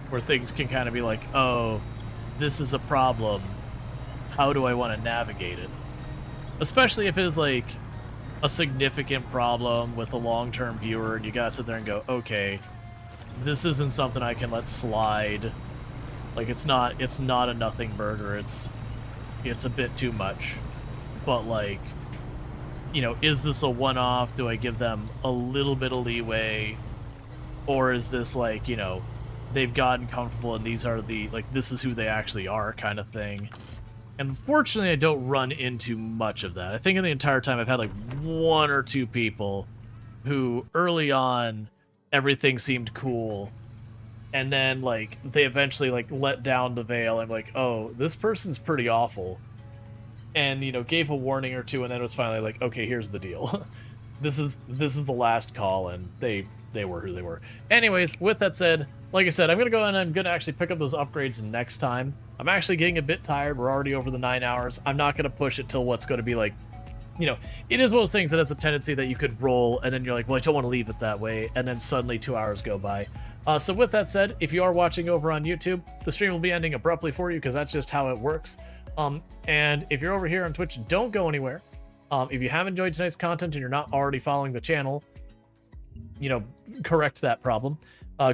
where things can kind of be like, oh, this is a problem. How do I want to navigate it? Especially if it is like a significant problem with a long-term viewer, and you gotta sit there and go, okay, this isn't something I can let slide. Like, it's not a nothing burger. It's a bit too much. But like, you know, is this a one-off? Do I give them a little bit of leeway? Or is this like, you know, they've gotten comfortable and these are the, like, this is who they actually are kind of thing. And unfortunately, I don't run into much of that. I think in the entire time I've had like one or two people who early on everything seemed cool, and then like they eventually like let down the veil and like, oh, this person's pretty awful, and you know, gave a warning or two, and then it was finally like, okay, here's the deal. this is the last call, and they were who they were. Anyways, with that said, like I said, I'm going to go and I'm going to actually pick up those upgrades next time. I'm actually getting a bit tired. We're already over the 9 hours. I'm not going to push it till what's going to be like, you know, it is one of those things that has a tendency that you could roll, and then you're like, well, I don't want to leave it that way, and then suddenly 2 hours go by. So with that said, if you are watching over on YouTube, the stream will be ending abruptly for you because that's just how it works. And if you're over here on Twitch, don't go anywhere. If you have enjoyed tonight's content and you're not already following the channel, correct that problem. Go